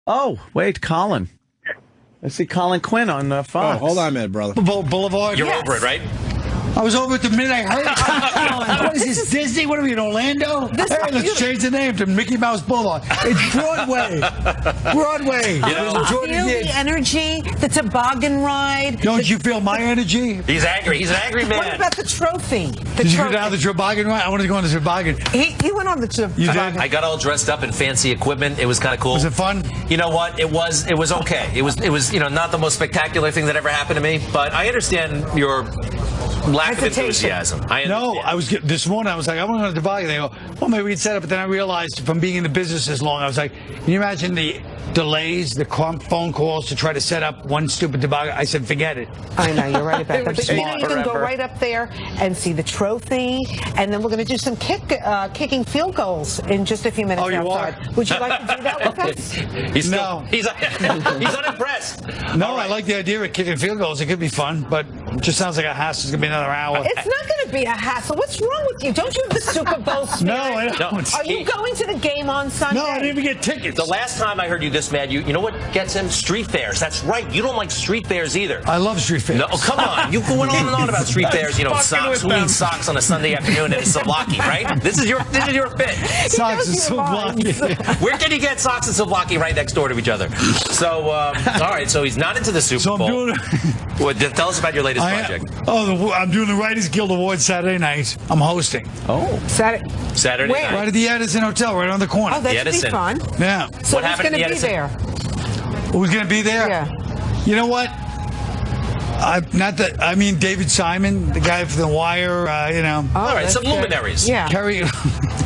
Oh, wait, Colin. I see Colin Quinn on Fox. Oh, hold on a minute, brother. Boulevard. You're over it, right? I was over it the minute I heard it. What is this, Disney? What are we in Orlando? Hey, let's change the name to Mickey Mouse Boulevard. It's Broadway. Broadway. You know, feel the energy, the toboggan ride. Don't you feel my energy? He's angry. He's an angry man. What about the trophy? Did you go down the toboggan ride? I wanted to go on the toboggan. He went on the toboggan. You did? I got all dressed up in fancy equipment. It was kind of cool. Was it fun? You know what? It was okay. It was not the most spectacular thing that ever happened to me, but I understand your lack of enthusiasm. I was this morning. I was like, I want to go to the toboggan. They go, well, maybe we can set up. But then I realized, from being in the business as long, I was like, can you imagine the delays, the phone calls to try to set up one stupid toboggan? I said, forget it. I know, you're right about that. But you Smart. can go right up there and see the trophy, and then we're going to do some kicking field goals in just a few minutes. Oh, you outside. are? Would you like to do that with us? He's he's unimpressed. No, I like the idea of kicking field goals. It could be fun, but it just sounds like a hassle. It's going to be another hour. It's not going to be a hassle. What's wrong with you? Don't you have the Super Bowl spirit? No, I don't. Are you going to the game on Sunday? No, I didn't even get tickets. The last time I heard you this mad, you know what gets him? Street fairs. That's right. You don't like street fairs either. I love street fairs. No, come on. You went on and on about street fairs. You know, socks. Who eats socks on a Sunday afternoon at a souvlaki, right? This is your fit. Socks and souvlaki. Where can you get socks and souvlaki right next door to each other? So, all right. So he's not into the Super Bowl. I'm doing. Well, tell us about your latest project. I'm doing the Writers Guild Awards Saturday night. I'm hosting. Oh. Saturday Where? night. Right at the Edison Hotel, right on the corner. Oh, that should be Edison. fun. Yeah. So What who's happened going at to the be Edison? there? Who's going to be there? Yeah. You know what? David Simon, the guy from The Wire, All right, that's some good. luminaries. Yeah. Carrie.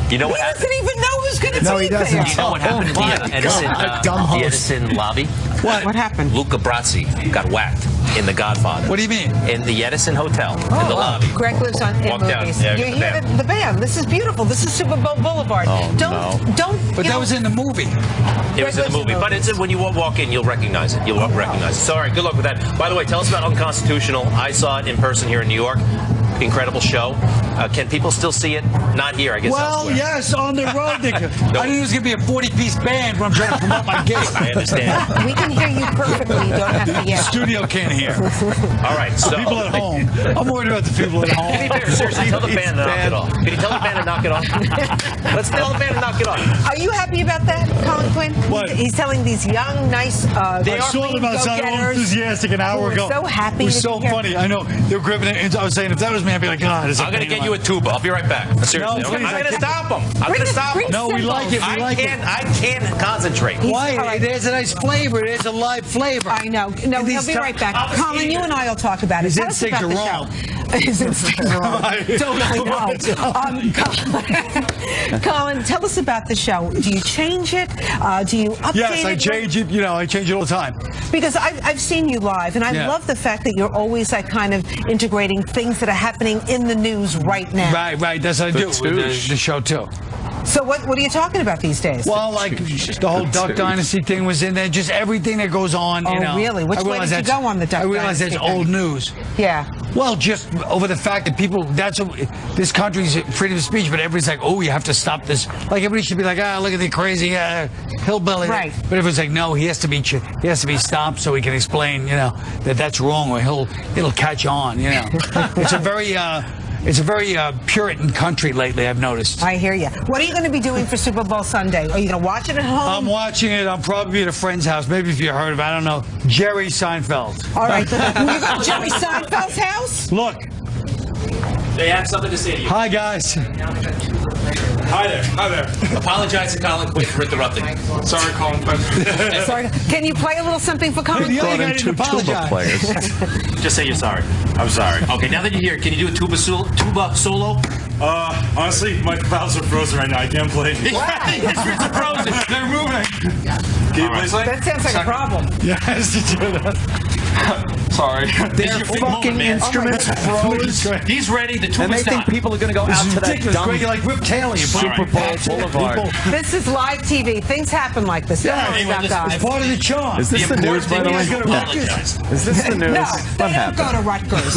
You know what He happened? doesn't even know who's going to be No, he doesn't. there. You know what happened in the Edison lobby? What happened? Luca Brasi got whacked in The Godfather. What do you mean? In the Edison Hotel, in the lobby. Greg lives in Walk down. movies. Yeah, You the hear band. the band. This is beautiful. This is Super Bowl Boulevard. Oh, don't. But that was in the movie. It was in the movie, but it's when you walk in, you'll recognize it. You'll recognize it. So, all right, good luck with that. By the way, tell us about Unconstitutional. I saw it in person here in New York. Incredible show. Can people still see it? Not here, I guess. Well, elsewhere. yes, on the road. I knew it was going to be a 40-piece band when I'm trying to promote my gig. I understand. We can hear you perfectly. You don't have to The yell. studio can't hear. All right, so People at home. I'm worried about the people at home. To be fair, seriously, tell the band to knock it off. Can you tell the band to knock it off? Let's tell the band to knock it off. Are you happy about that, Colin Quinn? What? He's telling these young, nice, I saw them outside all enthusiastic an hour ago. So happy. It was to so be here. funny. I know. They were gripping it. I was saying, if that was me, I'd be like, God, it's I'm going to get you a tuba. I'll be right back. Seriously. No, I'm please, going to stop him. I'm going to stop him. No, we like it. We I like it. can't concentrate. Why? all right. It has a nice flavor. It has a live flavor. I know. No, he'll be right back. Colin, you and I will talk about it. His Tell us instincts about are the wrong. show. His instincts are wrong. Don't I know? Colin, tell us about the show. Do you change it? Do you update it? Yes, I change it. I change it all the time. Because I've seen you live, and I love the fact that you're always like kind of integrating things that are happening in the news right now. Right. That's what I do with the show, too. So what are you talking about these days? Well, like the whole Duck Dynasty thing was in there. Just everything that goes on. Oh, really? Which way did you go on the Duck Dynasty? I realize that's thing? old news. Yeah. Well, just over the fact that people, this country's freedom of speech, but everybody's like, oh, you have to stop this. Like, everybody should be like, look at the crazy hillbilly. Right. But everyone's like, no, he has to be stopped so he can explain, that's wrong, or it'll catch on, It's a very Puritan country lately, I've noticed. I hear you. What are you going to be doing for Super Bowl Sunday? Are you going to watch it at home? I'm watching it. I'll probably be at a friend's house. Maybe if you heard of it, I don't know. Jerry Seinfeld. All right. You got Jerry Seinfeld's house? Look. They have something to say to you. Hi, guys. Hi there. Apologize to Colin Quinn for interrupting. Sorry, Colin Quinn. Sorry. Can you play a little something for Colin? The other Brought guy in didn't two tuba apologize. players. Just say you're sorry. I'm sorry. Okay, now that you're here, can you do a tuba solo? Honestly, my valves are frozen right now. I can't play. The instruments are frozen. They're moving. Can you play something? That sounds like a problem. Yes, did you do that? Sorry. Their fucking instruments froze. He's ready. The And tuba's they think done. people are going to go out This is to that ridiculous. dumb Greg, you're like Rip Taylor. You Super Bowl Boulevard. This is live TV. Things happen like this. Don't worry anyway, about this- guys. It's part of the charm. Is this the news, by the way? He's gonna Apologize. Is this the news? No, What they don't happened? go to Rutgers.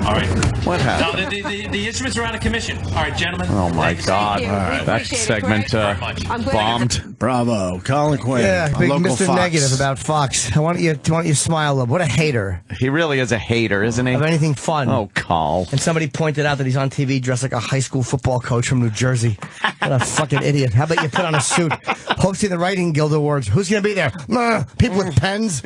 All right. What No, happened? the instruments are out of commission. All right, gentlemen. Oh, my Thank God. you. We That appreciate it, segment Greg. much. I'm glad bombed. Bravo, Colin Quinn. Yeah, big local Mr. Fox. Negative about Fox. I want you to smile up. What a hater He really is a hater, isn't he? of anything fun. Oh, Carl. And somebody pointed out that he's on TV dressed like a high school football coach from New Jersey. What a fucking idiot. How about you put on a suit? Hosting the Writing Guild Awards. Who's going to be there? People with pens?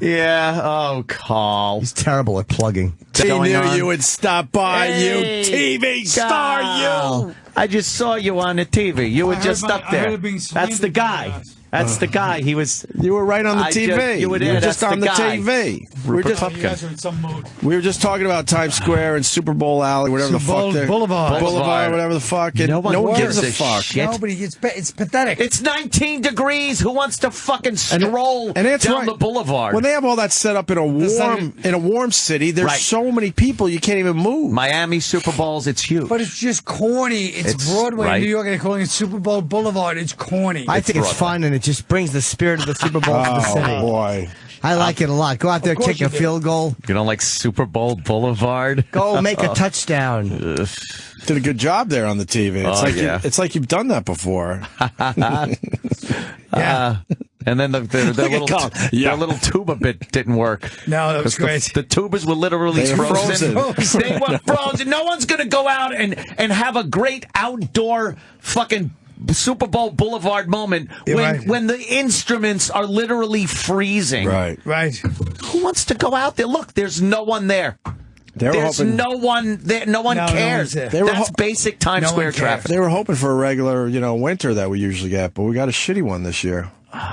Yeah. Oh, Carl. He's terrible at plugging. He Going knew on? you would stop by, Hey, you TV star, Carl. you. I just saw you on the TV. You were just up I heard there. it being That's the slandered guy. by us. That's the guy. He was. You were right on the I TV. just- you were there. just That's on the the guy. TV. Rupert You guys are in some mood. We were just talking about Times Square and Super Bowl Alley, whatever the Super fuck. Bowl they're- Boulevard. Boulevard, whatever the fuck. And No one gives a gives a fuck. shit. Nobody, it's pathetic. It's 19 degrees. Who wants to fucking stroll And it's down right. the boulevard? When they have all that set up in a warm city, there's Right. so many people you can't even move. Miami Super Bowls, it's huge. But it's just corny. It's Broadway right. in New York, and they're calling it Super Bowl Boulevard. It's corny. I think it's fun, and it just brings the spirit of the Super Bowl to the city. Oh boy. I like it a lot. Go out there, kick a field goal. You don't like Super Bowl Boulevard? Go make a touchdown. Did a good job there on the TV. It's Oh, like yeah. it's like you've done that before. And then the little Colin. Yeah. their little tuba bit didn't work. No, that was 'Cause great. The tubas were literally They were frozen. frozen. They were frozen. No one's going to go out and have a great outdoor fucking Super Bowl Boulevard moment when the instruments are literally freezing. Right. Right. Who wants to go out there? Look, there's no one there. There's no one there. No one cares. there. That's basic Times No one Square cares. traffic. They were hoping for a regular, winter that we usually get, but we got a shitty one this year.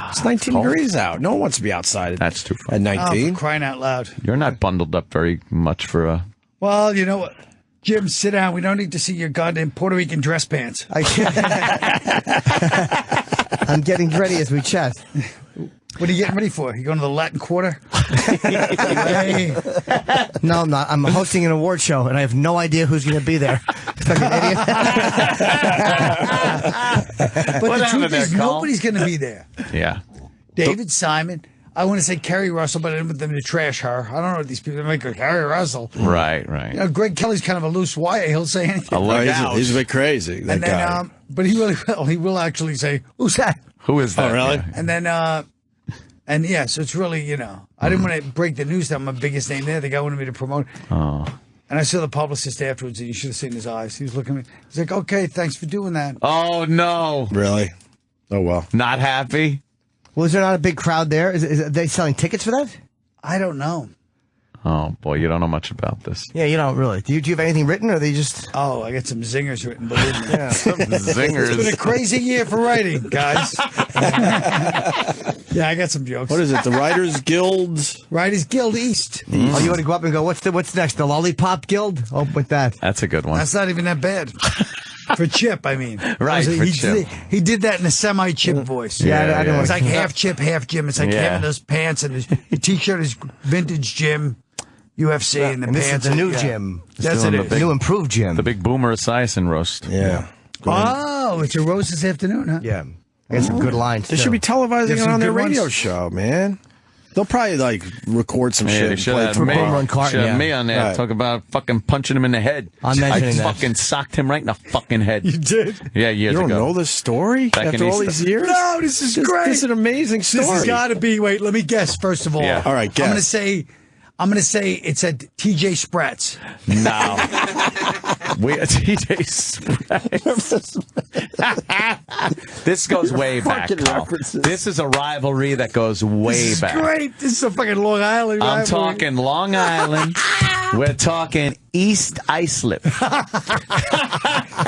It's 19 degrees out. No one wants to be outside That's too far. at Oh, 19. for crying out loud. You're not bundled up very much for a... Well, you know what? Jim, sit down. We don't need to see your goddamn Puerto Rican dress pants. I'm getting ready as we chat. What are you getting ready for? You going to the Latin Quarter? Hey. No, I'm not. I'm hosting an award show, and I have no idea who's going to be there. Like an idiot. But What the happened truth there, is, Carl? nobody's going to be there. Yeah. David Simon. I want to say Kerry Russell, but I didn't want them to trash her. I don't know what these people make her Kerry Russell. Right. You know, Greg Kelly's kind of a loose wire. He'll say anything. He's a bit crazy. That And then, guy. but he really will. He will actually say, "Who's that?" Who is that? Oh, really? Yeah. And then, and yeah, so it's really, I didn't want to break the news that I'm the biggest name there. The guy wanted me to promote. Oh. And I saw the publicist afterwards, and you should have seen his eyes. He was looking at me. He's like, "Okay, thanks for doing that." Oh, no. Really? Oh, well. Not happy? Was there not a big crowd there? Are they selling tickets for that? I don't know. Oh, boy, you don't know much about this. Yeah, you don't really. Do you have anything written, or are they just... Oh, I got some zingers written, believe me. Some zingers. It's been a crazy year for writing, guys. Yeah, I got some jokes. What is it? The Writers Guild? Writers Guild East. Oh, you want to go up and go, what's next? The Lollipop Guild? Oh, with that. That's a good one. That's not even that bad. For Chip, I mean. Right, for Chip. He did that in a semi-Chip voice. Yeah, I don't It's want like half Chip, half Jim. It's like Yeah. having those pants and his T-shirt is vintage Jim, UFC, and the And this pants. is the new yeah. gym. That's doing it. the Is. big- New improved gym. The big Boomer Esiason roast. Yeah. Oh, it's a roast this afternoon, huh? Yeah. I got some good lines, They too. should be televising There's it some on their good radio ones. show, man. They'll probably record some Yeah, shit. they and should play it have for me, Boomer and Carton, should have yeah. me on there. Right. Talk about fucking punching him in the head. I'm mentioning I that. fucking socked him right in the fucking head. You did? Yeah, years You don't ago. know this story Back in after all East- these years? No, this is great. This is an amazing story. This has got to be. Wait, let me guess. First of all, Yeah. All right, guess. I'm gonna say it's at TJ Spratt's. No. We TJ This goes way back. Fucking Carl. references. This is a rivalry that goes way This is back. great. This is a fucking Long Island. I'm rivalry. talking Long Island. We're talking East Islip.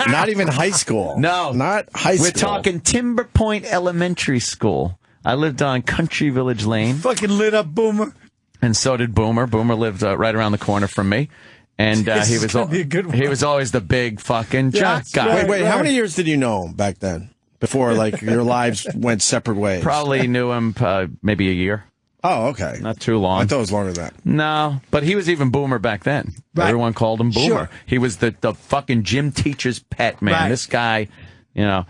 Not even high school. No. Not high school. We're talking Timber Point Elementary School. I lived on Country Village Lane, Fucking lit up Boomer. and so did Boomer. Boomer lived right around the corner from me. And This he is was gonna be a good one. he was always the big fucking jock guy. Wait, how many years did you know him back then? Before, your lives went separate ways? Probably knew him maybe a year. Oh, okay. Not too long. I thought it was longer than that. No, but he was even Boomer back then. Right. Everyone called him Boomer. Sure. He was the fucking gym teacher's pet, man. Right. This guy,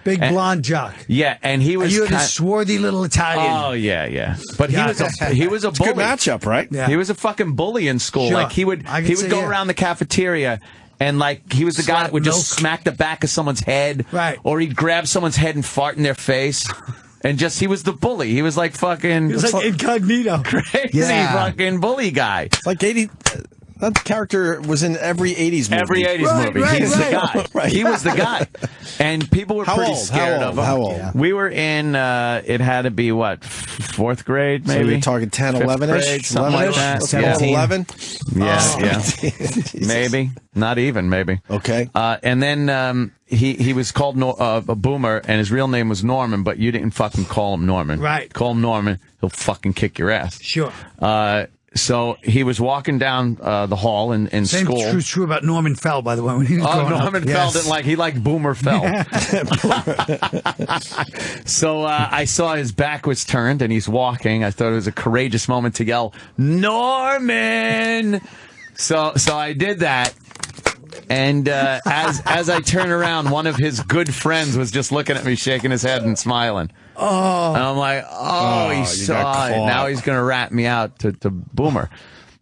Big and- blonde jock. Yeah, and he was You had a kind- swarthy little Italian. Oh yeah. But Yeah. he was a bully. Good matchup, right? Yeah. He was a fucking bully in school. Sure. Like he would I can say, go yeah. around the cafeteria And like he was the guy that would just smack the back of someone's head, right? Or he'd grab someone's head and fart in their face, and he was the bully. He was like fucking, he was like incognito, crazy fucking bully guy. Like 80. That character was in every 80s movie. Every 80s movie. He's the guy. Right. He was the guy. And people were pretty scared of him. How old? We were in, it had to be, what, 4th grade, maybe? So you're talking 10, 11-ish? Something like that. 17, 11? Yeah. Maybe. Not even, maybe. Okay. And then he was called a Boomer, and his real name was Norman, but you didn't fucking call him Norman. Right. Call him Norman, he'll fucking kick your ass. Sure. So he was walking down the hall in school. Same true about Norman Fell, by the way. When he was Norman Fell didn't he liked Boomer Fell. So I saw his back was turned and he's walking. I thought it was a courageous moment to yell, Norman! So I did that. And as I turn around, one of his good friends was just looking at me, shaking his head and smiling. Oh. And I'm like, he saw it. Now he's going to rat me out to Boomer.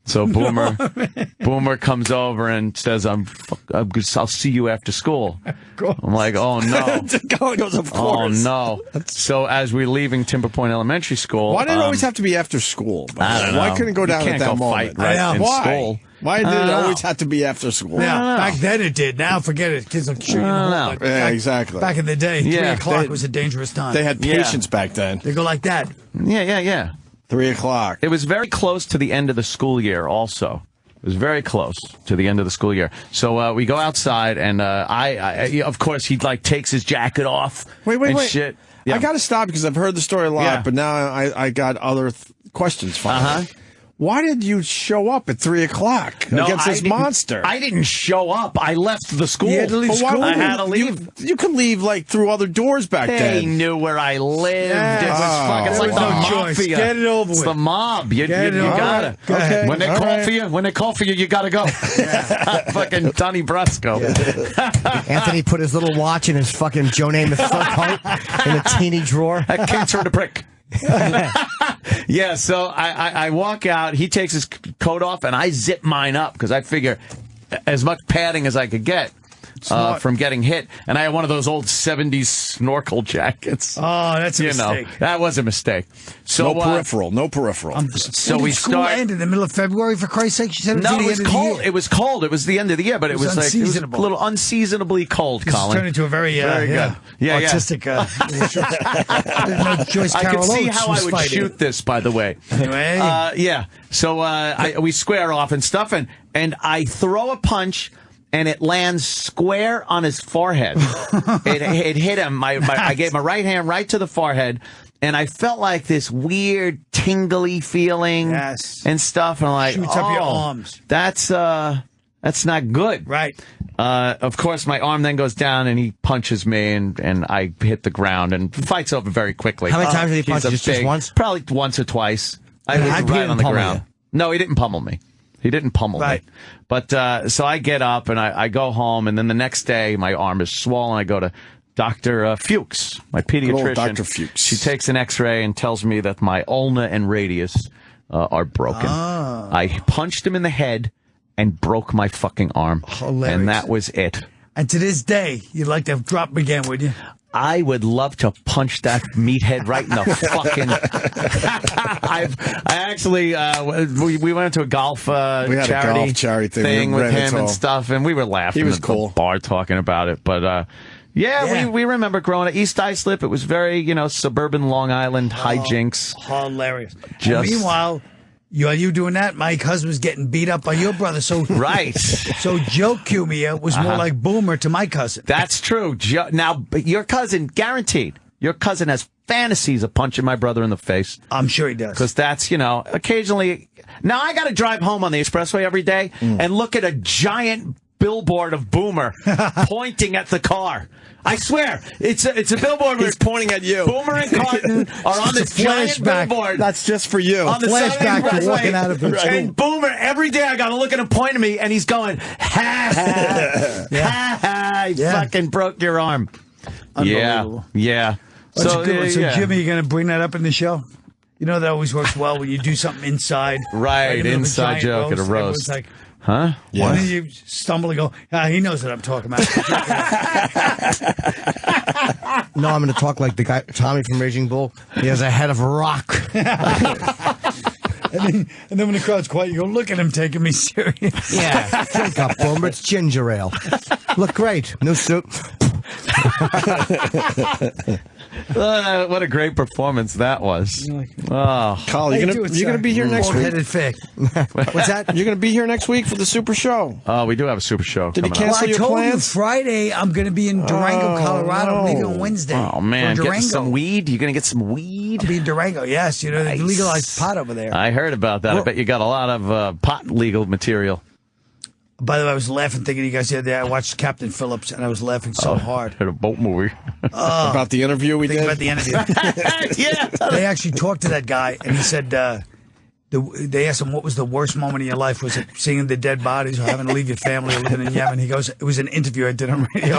So Boomer comes over and says, I'll see you after school. I'm like, oh, no. He goes, of Oh, course. no. So as we're leaving Timber Point Elementary School. Why did it always have to be after school? I don't know. Why couldn't it go down at that moment? Fight in school. Why did it always have to be after school? Yeah, back then it did. Now forget it. Kids will shoot you in the hole. Yeah, exactly. Back in the day, 3 Yeah. o'clock was a dangerous time. They had patience back then. They go like that. Yeah. 3 o'clock. It was very close to the end of the school year also. It was very close to the end of the school year. So we go outside, and I of course, he takes his jacket off. Wait. Shit. Yeah. I got to stop because I've heard the story a lot, Yeah. but now I got other questions finally. Why did you show up at 3 o'clock against this monster? I didn't show up. I left the school. You had to leave school? I had to leave. You could leave through other doors back then. They knew where I lived. It was fucking. It's There like was the no choice. mafia. Get it over It's with. the mob. You gotta. Okay. When they call for you, you gotta go. Fucking Donnie Brasco. Anthony put his little watch in his fucking Joe Namath fur coat in a teeny drawer. That kid's for the prick. Yeah, so I walk out. He takes his coat off, and I zip mine up because I figure as much padding as I could get from getting hit. And I had one of those old 70s snorkel jackets. Oh, that's a mistake. That was a mistake. So No peripheral. So we school start end in the middle of February, for Christ's sake. She said No, it was the cold. year. It was cold. It was the end of the year, but it was like a little unseasonably cold. This Colin turned into a very good. Yeah, artistic. No Joyce I Carol could see Oates how was I would fighting. shoot this, by the way. Anyway. Yeah. So we square off and stuff, and I throw a punch, and it lands square on his forehead. it hit him. I gave my right hand right to the forehead, and I felt like this weird tingly feeling and stuff. And I'm like, Shoots up your arms. That's not good. Right. Of course, my arm then goes down, and he punches me, and I hit the ground, and fight's over very quickly. How many times did he punch you? Just once? Probably once or twice. I was How'd he right on the pummel ground. you? No, he didn't pummel me. He didn't pummel me. But so I get up, and I go home, and then the next day, my arm is swollen. I go to Dr. Fuchs, my pediatrician. Dr. Fuchs. She takes an X-ray and tells me that my ulna and radius are broken. I punched him in the head and broke my fucking arm. Hilarious. And that was it. And to this day, you'd like to drop him again, would you? I would love to punch that meathead right in the fucking. I actually we went to a golf We had a golf charity thing with him Renatol. and stuff, and we were laughing. He was at cool. the bar talking about it, but we remember growing up East Islip. It was very suburban Long Island hijinks. Hilarious. Just- And meanwhile, you doing that? Mike husband's getting beat up by your brother. So Right. So Joe Cumia was more like Boomer to my cousin. That's true. Now, but your cousin, guaranteed, your cousin has fantasies of punching my brother in the face. I'm sure he does. Because that's, occasionally. Now, I got to drive home on the expressway every day and look at a giant billboard of Boomer pointing at the car. I swear, it's a billboard where He's pointing at you. Boomer and Carton are on this giant flashback. billboard. That's just for you. On the side of the flashback to expressway. walking out of the school. And Boomer, every day I got to look at him pointing at me, and he's going, ha, ha, ha, ha, you fucking broke your arm. Unbelievable. Yeah. That's a good one. So, yeah. Jimmy, you going to bring that up in the show? You know that always works well when you do something inside. Right, in the middle of a inside giant joke at a Everyone's roast. like, Huh? Yeah. And then you stumble and go, he knows what I'm talking about. No, I'm going to talk like the guy, Tommy from Raging Bull. He has a head of rock. And then when the crowd's quiet, you go, look at him taking me serious. Yeah. Drink up, Boomer. It's ginger ale. Look great. New suit. What a great performance that was. Oh. Colin, you're gonna be here next week. Bald-headed fig. What's that? You're gonna be here next week for the Super Show. Oh, we do have a Super Show. Did he coming up. cancel I your told plans? you Friday I'm going to be in Durango, Colorado. I'm leaving on Wednesday. Oh, man. For Getting Durango. some weed? You going to get some weed? I'll be in Durango, yes. You know, they Nice. legalized pot over there. I heard about that. I bet you got a lot of pot legal material. By the way, I was laughing thinking you guys the other day. I watched Captain Phillips, and I was laughing so hard. At a boat movie. About the interview we Think did? about the interview. Yeah. They actually talked to that guy, and he said they asked him what was the worst moment in your life. Was it seeing the dead bodies or having to leave your family or living in Yemen? He goes, it was an interview I did on radio.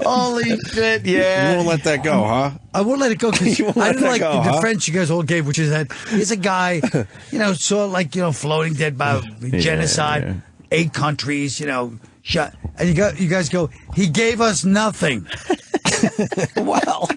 Holy shit, yeah. You won't let that go, huh? I won't let it go because You won't I let didn't that like go, the huh? defense you guys all gave, which is that he's a guy, saw floating dead by genocide, 8 countries, shot. And you guys go, he gave us nothing. Well,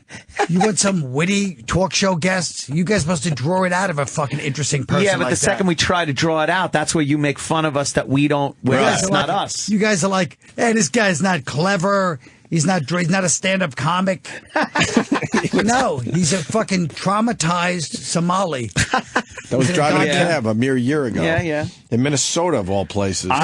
you want some witty talk show guests? You guys must have draw it out of a fucking interesting person. Yeah, but like the second that. we try to draw it out, that's where you make fun of us that we don't. You guys It's are not like- us. You guys are like, hey, this guy's not clever. He's not a stand-up comic. No, he's a fucking traumatized Somali. That was driving a Yeah. cab a mere year ago. Yeah. In Minnesota, of all places. No,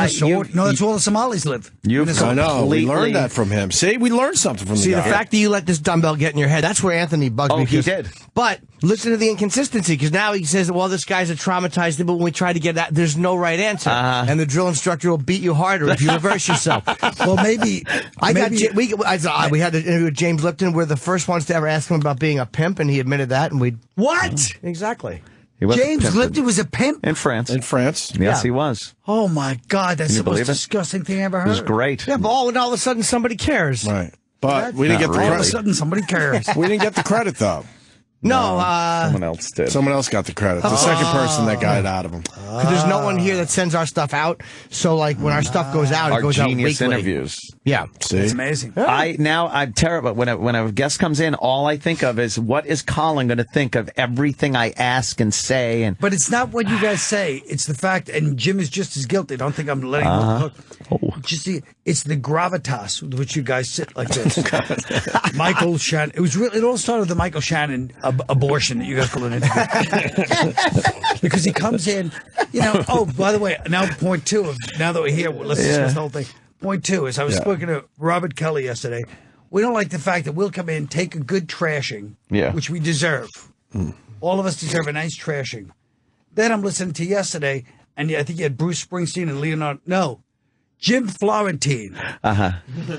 that's where all the Somalis live. I know. We completely- learned that from him. See, we learned something from See, the the guy. fact that you let this dumbbell get in your head, that's where Anthony bugged me. Oh, he because- did. But listen to the inconsistency, because now he says, well, this guy's a traumatized, but when we try to get that, there's no right answer. And the drill instructor will beat you harder if you reverse yourself. Well, maybe we had the interview with James Lipton. We're the first ones to ever ask him about being a pimp, and he admitted that, and we... What? Exactly. He was a James pimp Lipton was a pimp? in France. In France. Yes, Yeah. he was. Oh, my God. That's Can you the most believe it? disgusting thing I ever It heard. was great. Yeah, but all of a sudden somebody cares. Right. But we didn't get the All of a credit. sudden, somebody cares. We didn't get the credit, though. No, Someone else did. Someone else got the credit. The second person that got it out of him. 'cause there's no one here that sends our stuff out. So, like, when our stuff goes out, Our it goes out genius weekly. interviews. Yeah. See? It's amazing. I'm terrible. When a guest comes in, all I think of is what is Colin going to think of everything I ask and say. And But it's not what you guys say. It's the fact, and Jim is just as guilty. Don't think I'm letting him hook. Just it's the gravitas with which you guys sit like this. Michael Shannon. It all started with the Michael Shannon abortion that you guys call an interview. Because he comes in, oh, by the way, now point 2 of, now that we're here, let's discuss the whole thing. Point 2 is I was speaking to Robert Kelly yesterday. We don't like the fact that we'll come in, take a good trashing, which we deserve. All of us deserve a nice trashing. Then I'm listening to yesterday, and I think you had Bruce Springsteen and Leonardo. No, Jim Florentine.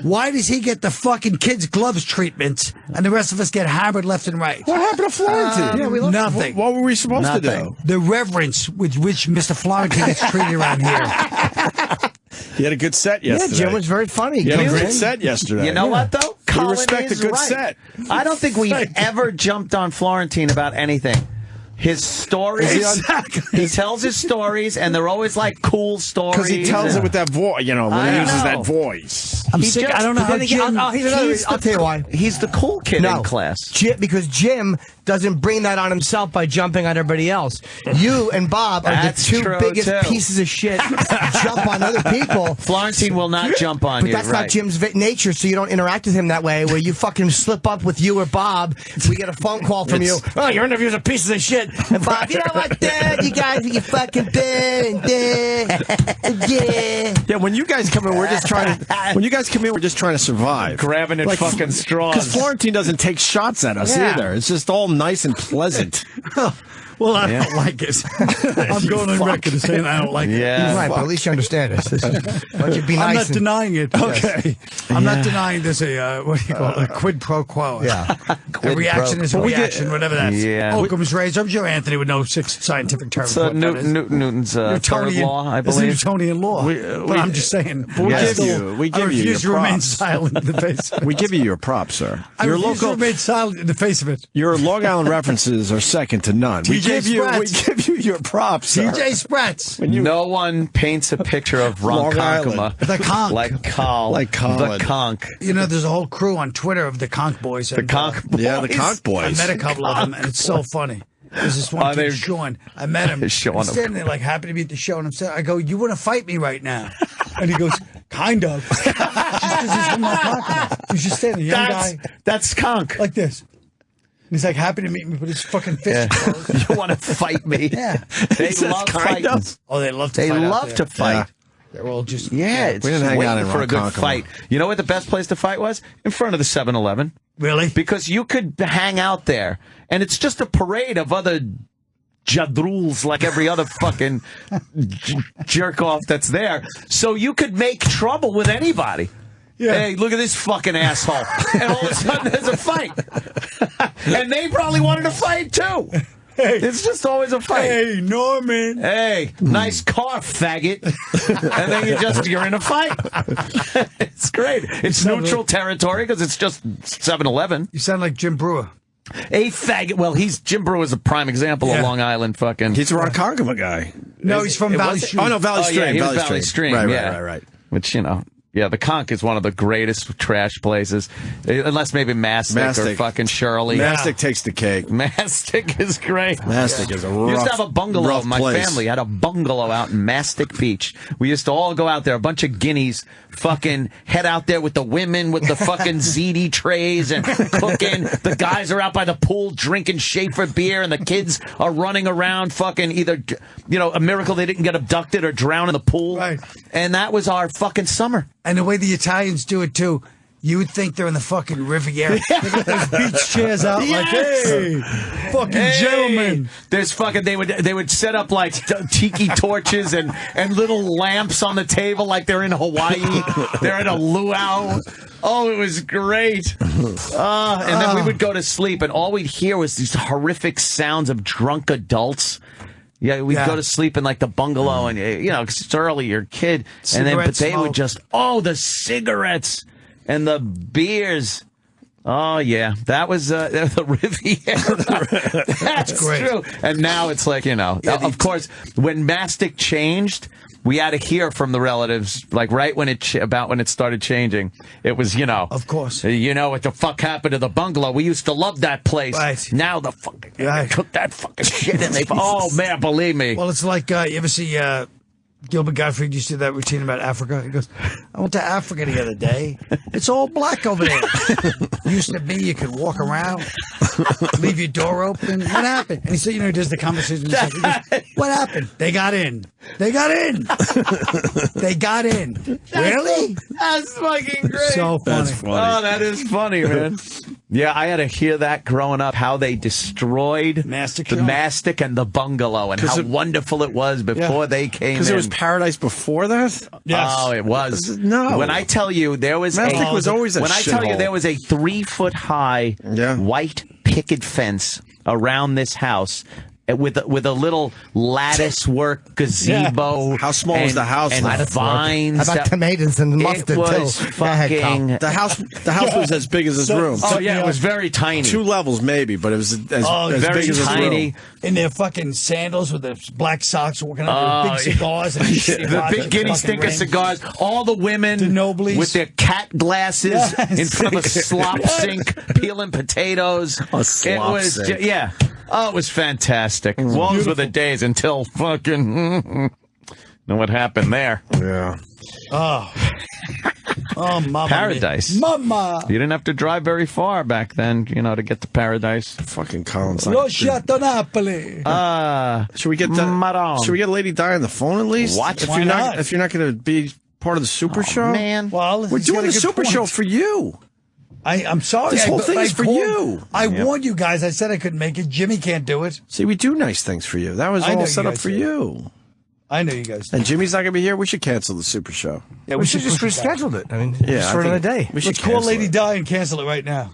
Why does he get the fucking kids' gloves treatments, and the rest of us get hammered left and right? What happened to Florentine? Nothing. What were we supposed to do? The reverence with which Mr. Florentine is treated around here. He had a good set yesterday. Yeah, Jim was very funny. He had a Comes great in. set yesterday. you know what, though? Colin respect a is good right. set. I don't think we've ever jumped on Florentine about anything. His stories, he tells his stories, and they're always like cool stories. Because he tells it with that voice, when I he uses know. that voice. I'm He sick. just- I don't know But how then again, Jim. I'll tell you why. He's the cool kid in class. Because Jim doesn't bring that on himself by jumping on everybody else. You and Bob are That's the two true, biggest too. pieces of shit jump on other people. Florentine will not jump on But you. that's not right. Jim's nature, so you don't interact with him that way, where you fucking slip up with you or Bob. We get a phone call from you. Oh, your interviews are pieces of shit. And Bob, you know what, Dad? You guys are you fucking bad. Yeah. Yeah, when you guys come in, we're just trying to survive. Grabbing at fucking straws. Because Florentine doesn't take shots at us either. It's just all nice and pleasant. Well, I don't like it. I'm going on record as saying I don't like it. Yeah. He's right, but at least you understand us. Why don't you be I'm nice not and- denying it. Okay. I'm not denying there's a, what do you call it, a quid pro quo. Yeah. A reaction is a But we get- reaction, whatever that is. Yeah. Occam's razor. I'm sure Anthony would know 6 scientific terms. It's what that is. Newton's third Newtonian- law, I It's believe. Newtonian law. But I'm just saying. we I give still- you- we I give you refuse your to remain props. silent in the face. We give you your props, sir. I refuse to remain silent in the face of it. Your Long Island references are second to none. We TJ give you your props, sir. DJ Spratz. No one paints a picture of Ronkonkoma The conch. like Colin. The conch. You know, there's a whole crew on Twitter of the conch boys. The conch boys. Yeah, the conch I boys. met a couple of them, and it's so funny. There's this one kid, Sean. I met him. Sean, He's standing there, like, happy to be at the show. And I'm saying, I go, you want to fight me right now? And he goes, kind of. Just because he's from Ronkonkoma. He's just standing, young guy. That's conch. Like this. And he's like, happy to meet me, but his fucking fist. You want to fight me? Yeah. They love fighting. Oh, they love to They fight. love to fight. Yeah. They're all just. It's we didn't just hang out waiting in for a good Ronkonkoma. fight. You know what the best place to fight was? In front of the 7-Eleven. Really? Because you could hang out there, and it's just a parade of other jadruls like every other fucking jerk off that's there. So you could make trouble with anybody. Yeah. Hey, look at this fucking asshole. And all of a sudden there's a fight. And they probably wanted to fight too. Hey. It's just always a fight. Hey, Norman. Hey, nice car, faggot. And then you're in a fight. It's great. It's neutral territory because it's just 7-Eleven. You sound like Jim Brewer. A faggot. Well, Jim Brewer is a prime example of Long Island fucking. He's a Ronkonkoma guy. No, he's from Valley Stream. Oh, no, Valley Stream. Yeah, he was Valley Stream. Right. Which, yeah, the conch is one of the greatest trash places. Unless maybe Mastic or fucking Shirley. Mastic takes the cake. Mastic is great. Mastic is a rough, We used to have a bungalow. My place. family had a bungalow out in Mastic Beach. We used to all go out there, a bunch of guineas, fucking head out there with the women with the fucking ziti trays and cooking. The guys are out by the pool drinking Schaefer beer, and the kids are running around fucking either, a miracle they didn't get abducted or drown in the pool. Right. And that was our fucking summer. And the way the Italians do it, too, you would think they're in the fucking Riviera. They got those beach chairs out like, hey, fucking gentlemen. There's fucking, they would set up like tiki torches and little lamps on the table like they're in Hawaii. They're in a luau. Oh, it was great. And then we would go to sleep, and all we'd hear was these horrific sounds of drunk adults. Yeah, we'd go to sleep in like the bungalow, and because it's early, you're a kid, but they would just the cigarettes and the beers. Oh yeah, that was the Riviera. That's great. True. And now it's like of course, when Mastic changed, we had to hear from the relatives, like right when it started changing. It was of course, what the fuck happened to the bungalow? We used to love that place. Right. Now the fucking they took that fucking shit and they. Oh man, believe me. Well, it's like you ever see Gilbert Gottfried used to do that routine about Africa. He goes, I went to Africa the other day. It's all black over there. Used to be you could walk around, leave your door open. What happened? And he said, he does the conversation. He goes, what happened? They got in. They got in. They got in. Really? That's fucking great. So funny. That's funny. Oh, that is funny, man. Yeah, I had to hear that growing up, how they destroyed Mastic the Mastic and the bungalow, and how wonderful it was before they came in. Because it was paradise before that? Yes. Oh, it was. No. When I tell you there was Mastic was always a when I tell you shithole. there was a 3-foot-high white picket fence around this house. With a little lattice work gazebo. How small was the house? And vines. How about tomatoes and mustard it was too? Go ahead, Carl. fucking. The house was as big as this room. Oh yeah, it was very tiny. 2 levels maybe, but it was as very big as this tiny. room. In their fucking sandals with their black socks, walking out with big cigars and the big guinea stinker cigars. All the women The noblies. with their cat glasses in front of a slop sink, peeling potatoes. A slop sink. Oh, it was fantastic. Those were the days until fucking. Know what happened there? Yeah. Oh, mama. Paradise. Mama. You didn't have to drive very far back then, to get to Paradise. Fucking Colin's Lo Chateau Napoli. Should we get Lady Di on the phone at least? What? Why not? If you're not going to be part of the Super Show, man. Well, we're he's got doing a the good Super point. Show for you. I'm sorry. This whole thing is for you. I warned you guys. I said I couldn't make it. Jimmy can't do it. See, we do nice things for you. That was I know all you set up guys for do. you. I know you guys. And Jimmy's not going to be here. We should cancel the Super Show. Yeah, We should just push it back. reschedule it. I mean, Yeah, just for I another think day. We should Let's call cancel Lady it. Di and cancel it right now.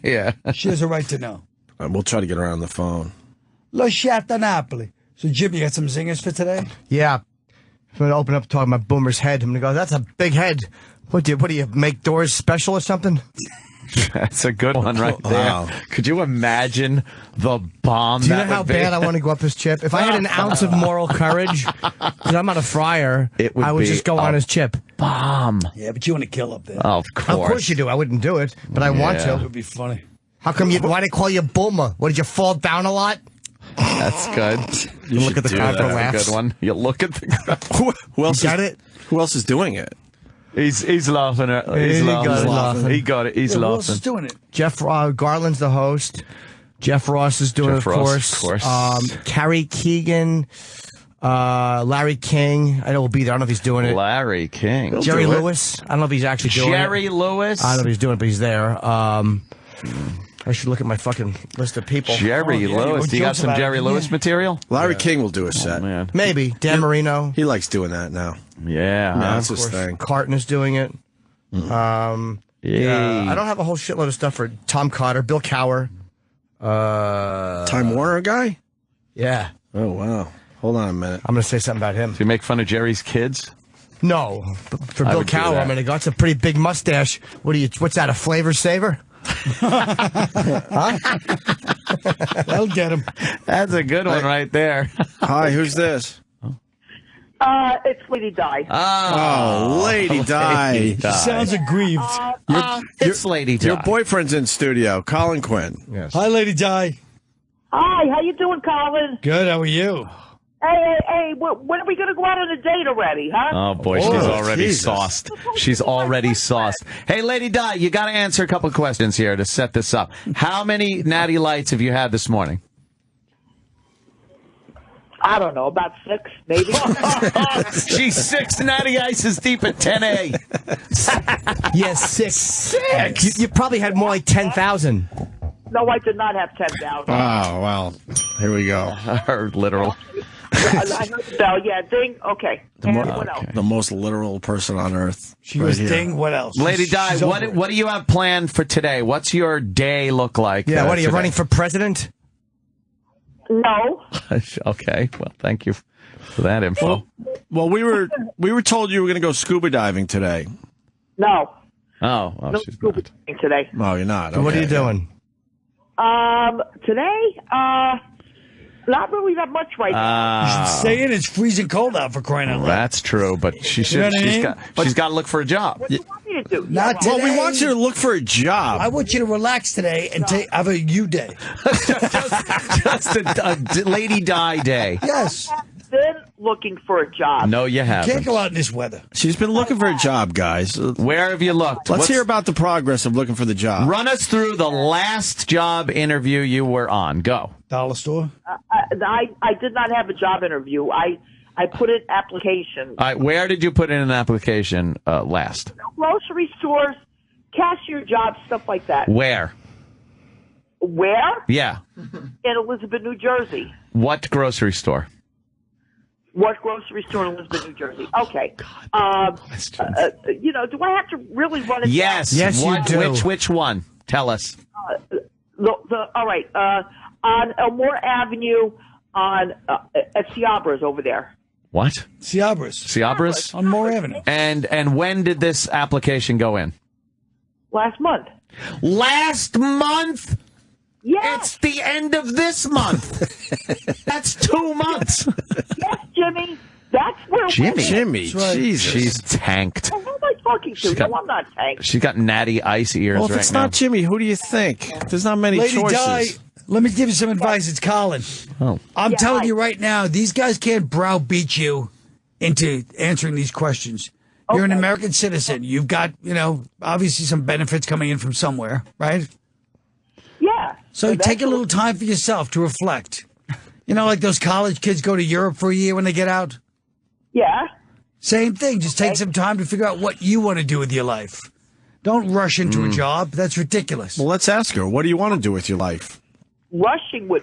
Yeah. She has a right to know. We'll try to get her on the phone. Lo Chateau Napoli. So, Jimmy, you got some zingers for today? Yeah. I'm going to open up talking about Boomer's head. I'm going to go, that's a big head. What do you make doors special or something? That's a good one right there. Wow. Could you imagine the bomb? Do you know that how would be? bad I want to go up his chip? If I had an ounce of moral courage, because I'm not a friar, It would I would be just go on his chip. Bomb. Yeah, but you want to kill up there. Of course. Of course you do. I wouldn't do it, but I want Yeah. It to. would be funny. How come you? Why they call you Bulma? What, did you fall down a lot? That's good. You look at the should do crowd for that. laughs. Good one. You look at the. Who else You got is, it? Who else is doing it? He's laughing. He's He got it, laughing. laughing. He got it. He's Who else is laughing. doing it? Jeff Garland's the host. Jeff Ross is doing it, Jeff of Ross, course. of course. Carrie Keegan, Larry King. I know will be there. I don't know if he's doing it. Larry King. Jerry do it. Lewis. I don't know if he's actually doing Jerry it. Lewis. I don't know if he's doing it, but he's there. I should look at my fucking list of people. Jerry Oh, yeah, Lewis. you Do you got jokes some about Jerry it, Lewis yeah. material? Larry King will do a set. Man. Maybe. Dan Marino. He likes doing that now. Yeah. Yeah, huh? that's his thing. Carton is doing it. Yeah, I don't have a whole shitload of stuff for Tom Cotter, Bill Cower. Time Warner guy? Yeah. Oh, wow. Hold on a minute. I'm going to say something about him. Do you make fun of Jerry's kids? No. But for I Bill would do Cower, that. I mean, he got a pretty big mustache. What's that, a flavor saver? That'll get him. That's a good one right there. Hi, who's this? It's Lady Di. Oh, Lady Di. Lady Di. Sounds aggrieved. It's Lady Di. Your boyfriend's in studio, Colin Quinn. Yes. Hi, Lady Di. Hi, how you doing, Colin? Good. How are you? Hey, when are we going to go out on a date already, huh? Oh boy, she's Oh, already Jesus. sauced. She's already sauced. Hey, Lady Di, you got to answer a couple of questions here to set this up. How many Natty Lights have you had this morning? I don't know, about 6, maybe. She's 6 Natty Ices deep at 10A. Yes, 6. You probably had more like 10,000. No, I did not have 10,000. Oh, well, here we go. Her literal. I heard the bell. Yeah, ding. Okay. And what else? The most literal person on earth. She right was here. ding. What else? Lady Di, She's over it. what do you have planned for today? What's your day look like? Yeah, what are you today? running for president? No. Okay, well, thank you for that info. Well, we were told you were going to go scuba diving today. No. Oh, well, No she's scuba not. diving today. No, you're not. So what are Okay. you doing? Today, not really that much right now. Say it. It's freezing cold out for crying out loud. That's true, but she should. know what I She's mean? got to look for a job. What do you want me to do? Not Well, we today. want you to look for a job. I want you to relax today and have a you day. Just a Lady Di day. Yes. Been looking for a job. No, you Can't haven't. go out in this weather. She's been looking for a job, guys. Where have you looked? Let's What's- hear about the progress of looking for the job. Run us through the last job interview you were on. Go. Dollar store. I did not have a job interview. I put in applications. All right, where did you put in an application last? Grocery stores, cashier jobs, stuff like that. Where? Where? Yeah. In Elizabeth, New Jersey. What grocery store? What grocery store in Elizabeth, New Jersey? Okay. do I have to really run it Yes. Yes, you What, do. Which one? Tell us. down? All right. On Elmore Avenue at Ciabra's over there. What? Ciabras. On Moore Avenue. And when did this application go in? Last month. Last month? Yes. It's the end of this month. That's 2 months. Yes, Jimmy. That's where Jimmy. Jimmy, right. Jesus. She's tanked. Who am I talking to? got- No, I'm not tanked. She's got natty ice ears Well, if right it's now. not Jimmy, who do you think? There's not many Lady choices. Di, let me give you some advice. It's Colin. Oh. I'm Yeah, telling hi. you right now, these guys can't browbeat you into answering these questions. You're an Okay. American citizen. You've got, obviously some benefits coming in from somewhere, right? Yeah. So that's take a what- little time for yourself to reflect. Like those college kids go to Europe for a year when they get out? Yeah. Same thing. Just take some time to figure out what you want to do with your life. Don't rush into a job. That's ridiculous. Well, let's ask her. What do you want to do with your life? Rushing to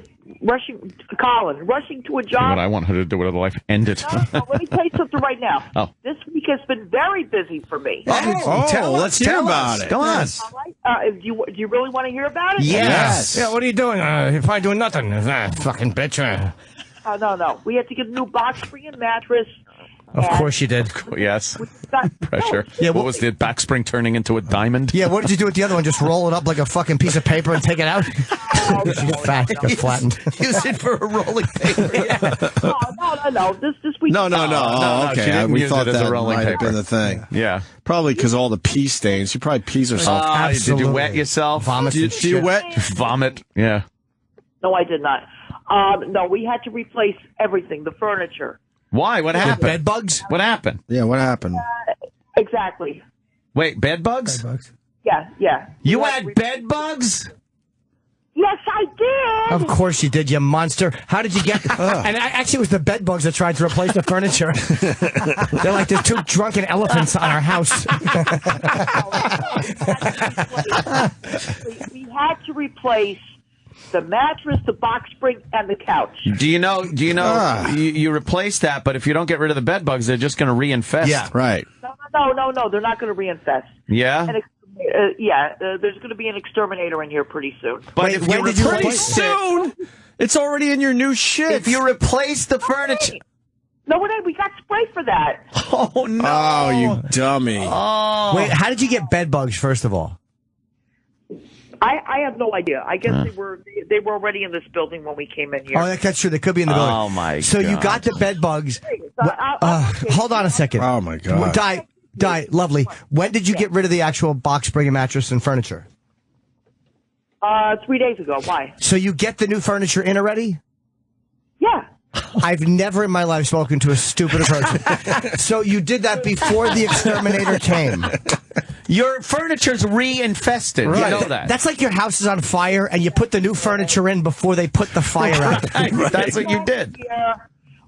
a job. What I want her to do with her life, end it. No, let me tell you something right now. Oh. This week has been very busy for me. Let's hear about it. Go on. All right. Do you really want to hear about it? Yes. Yeah, what are you doing? If I doing nothing. Fucking bitch. No. We had to get a new box spring and mattress. Of course you did. Yes. Pressure. No. Yeah, What was the back spring turning into a diamond? Yeah, what did you do with the other one? Just roll it up like a fucking piece of paper and take it out? She's fat. Got flattened. Use it for a rolling paper. Yeah. No. This week. No. no, she Okay, didn't we use thought it as a that rolling might have paper. been the thing. Yeah. Probably because all the pee stains. She probably pees herself. Did you Absolutely. wet yourself? Vomit. do you wet? Vomit. Yeah. No, I did not. No, we had to replace everything, the furniture. Why? What happened? Bed bugs? What happened? Yeah, what happened? Exactly. Wait, bed bugs? Yeah. You We had bed bugs? Yes, I did. Of course you did, you monster. How did you get... Actually, it was the bed bugs that tried to replace the furniture. They're like the two drunken elephants on our house. We had to replace the mattress, the box spring, and the couch. Do you know, you replace that, but if you don't get rid of the bed bugs, they're just going to reinfest. Yeah. Right. No. They're not going to reinfest. Yeah? There's going to be an exterminator in here pretty soon. But Wait, if when you did you replace replace it, Soon. It's already in your new shit. if you replace the furniture... No, we got spray for that. Oh, no. Oh, you dummy. Oh. Wait, how did you get bed bugs, first of all? I have no idea. I guess they were already in this building when we came in here. Oh, that's true. They could be in the building. Oh, my So you God. got the bed bugs. Hold on a second. Oh, my God. Die, lovely. When did you get rid of the actual box spring and mattress and furniture? 3 days ago. Why? So you get the new furniture in already? Yeah. I've never in my life spoken to a stupider person. So you did that before the exterminator came. Your furniture's reinfested. Right. You know that. That's like your house is on fire and you put the new furniture in before they put the fire out. Right. That's what you did. Yeah.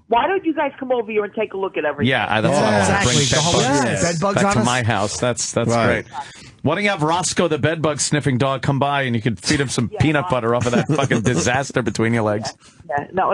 Why don't you guys come over here and take a look at everything? Yeah, that's what I want to Exactly. bring The whole- bed bugs, yeah, bed bugs back on to us. my house. That's Right. great. Why don't you have Roscoe, the bed bug sniffing dog, come by and you can feed him some peanut butter off of that fucking disaster between your legs? Yeah. No.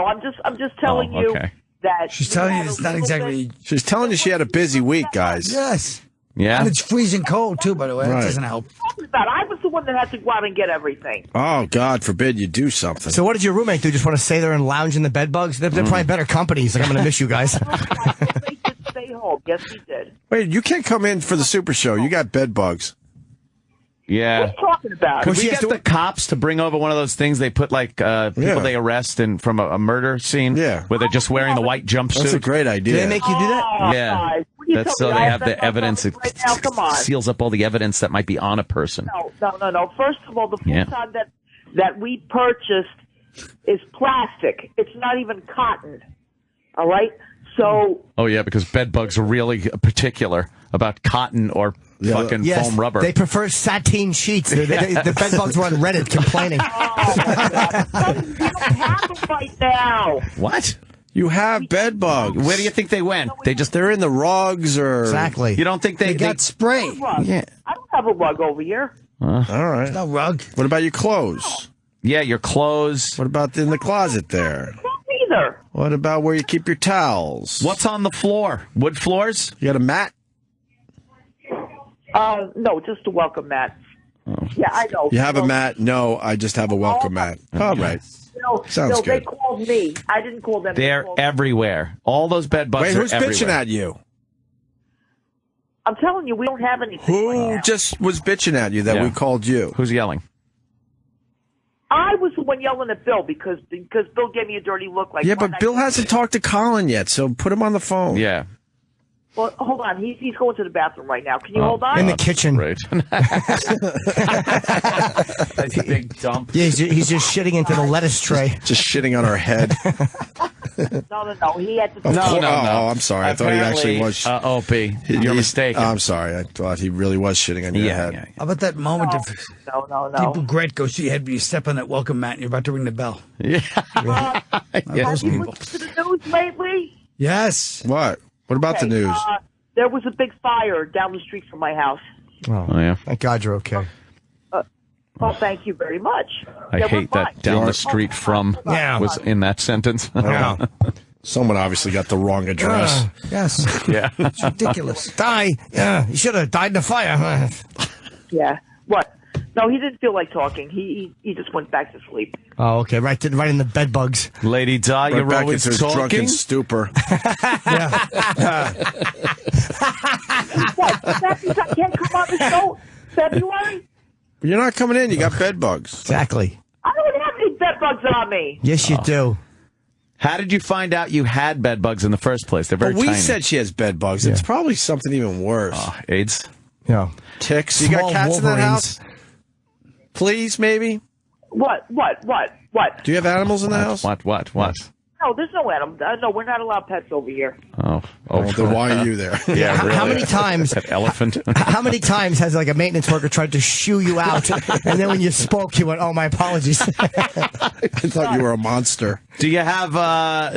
I'm just telling you okay. that She's telling you it's not exactly. She's telling you she had a busy week, guys. Yes. Yeah. And it's freezing cold, too, by the way. Right. That doesn't help. I was the one that had to go out and get everything. Oh, God forbid you do something. So what did your roommate do? Just want to stay there and lounge in the bed bugs? They're probably better company. He's like, I'm going to miss you guys. They did stay home. Yes, he did. Wait, you can't come in for the Super Show. You got bed bugs. Yeah. What are you talking about? Could she we has get to- the cops to bring over one of those things they put like people Yeah. they arrest from a murder scene? Yeah. Where they're just wearing the white jumpsuit? That's a great idea. Did they make you do that? Yeah. Guys, what are you That's so telling me? they I have the that evidence. It right now. Come on. seals up all the evidence that might be on a person. No. First of all, the Yeah. futon that we purchased is plastic. It's not even cotton. All right? So Oh, yeah, because bed bugs are really particular about cotton or fucking Yes, foam rubber. they prefer sateen sheets. The bed bugs were on Reddit complaining. we don't have them right now. What? You have bed bugs. Where do you think they went? They're in the rugs or... Exactly. You don't think they Got spray. Rug. Yeah. I don't have a rug over here. All right. No rug. What about your clothes? Yeah, your clothes. What about in the closet there? Not either. What about where you keep your towels? What's on the floor? Wood floors? You got a mat? No, just a welcome mat. Yeah, I know. You have a mat? No, I just have a welcome mat. All right. Sounds They good. called me. I didn't call them. They They're called me. everywhere. All those bed bugs Wait, are who's everywhere. bitching at you? I'm telling you, we don't have anything. right Who now. just was bitching at you that Yeah. we called you? Who's yelling? I was the one yelling at Bill because Bill gave me a dirty look. Like, Yeah, why but not- Bill hasn't talked to Colin yet, so put him on the phone. Yeah. Well, hold on. He's going to the bathroom right now. Can you hold on? In the kitchen. Right. That's a big dump. Yeah, he's just shitting into the lettuce tray. Just shitting on our head. No. He had to. Of No, course- no. Oh, I'm sorry. I thought he actually was. Opie, you're mistaken. I'm sorry. I thought he really was shitting on your head. yeah. How about that moment of No. deep regret goes through your head when you step on that welcome mat and you're about to ring the bell? Yes. Have you listened to the news lately? Yes. What? What about the news? There was a big fire down the street from my house. Oh, yeah. Thank God you're okay. Well, thank you very much. I Yeah, we're hate that fine. down the street from Yeah. was in that sentence. Yeah. Someone obviously got the wrong address. Yes. Yeah. It's ridiculous. Die. Yeah, you should have died in the fire. Yeah. What? No, he didn't feel like talking. He just went back to sleep. Oh, okay. Right in the bed bugs. Lady Di, Right you're back always into his talking. drunken stupor. What? I can't come on the show February? You're not coming in. You got bed bugs. Exactly. I don't have any bed bugs on me. Yes, you do. How did you find out you had bed bugs in the first place? They're very But we tiny. said she has bed bugs. It's probably something even worse. AIDS. Yeah. Ticks. You got Small cats in that Wolverines. house? Fleas, maybe? What? Do you have animals in the house? What? No, there's no animal. No, we're not allowed pets over here. Oh, Then why are you there? Yeah, really. How many times? That elephant. How many times has like a maintenance worker tried to shoo you out, and then when you spoke, you went, "Oh, my apologies." I thought you were a monster. Do you have,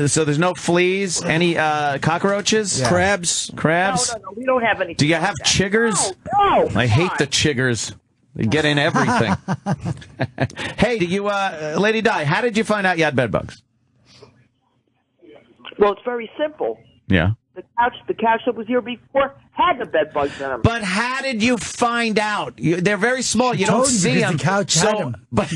so there's no fleas? Any cockroaches? Yeah. Crabs? Crabs? No, we don't have any. Do you have chiggers? No. I hate the chiggers. They get in everything. Hey, do you, Lady Di, how did you find out you had bed bugs? Well, it's very simple. Yeah. The couch that was here before had the bed bugs in them. But how did you find out? They're very small. You don't told you see because them. the couch had them. But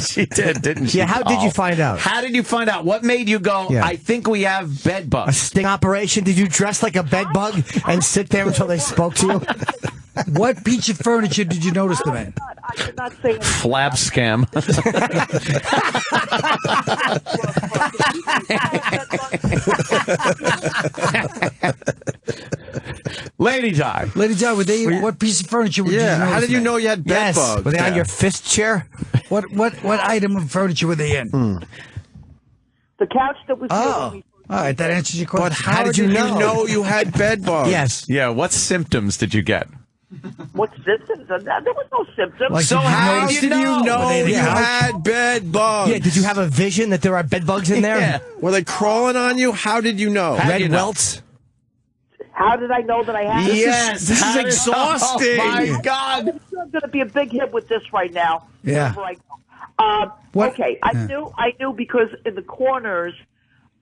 she did, didn't she? Yeah, how did you find out? How did you find out? What made you go, Yeah. I think we have bed A bugs? sting operation? Did you dress like a bed bug and sit there until they spoke to you? What piece of furniture did you notice them in? I did not say anything. Flab scam. Lady Di. Lady Di, what piece of furniture did you notice How did you them in? know you had bed Yes. bugs? Were they on your fist chair? What item of furniture were they in? The couch that was here when Oh, we all right, that answers your question. But how did you know you had bed bugs? Yes. Yeah, what symptoms did you get? what symptoms? There was no symptoms. Like, So did you how notice- did you know Were they in the you couch? had bed bugs? Yeah, did you have a vision that there are bed bugs in there? Yeah. Were they crawling on you? How did you know? How Red did you know? welts? How did I know that I had it? Yes. this is how did- exhausting. Oh, my God. I'm sure I'm going to be a big hit with this right now. Yeah. wherever I go. What- Okay, I knew because in the corners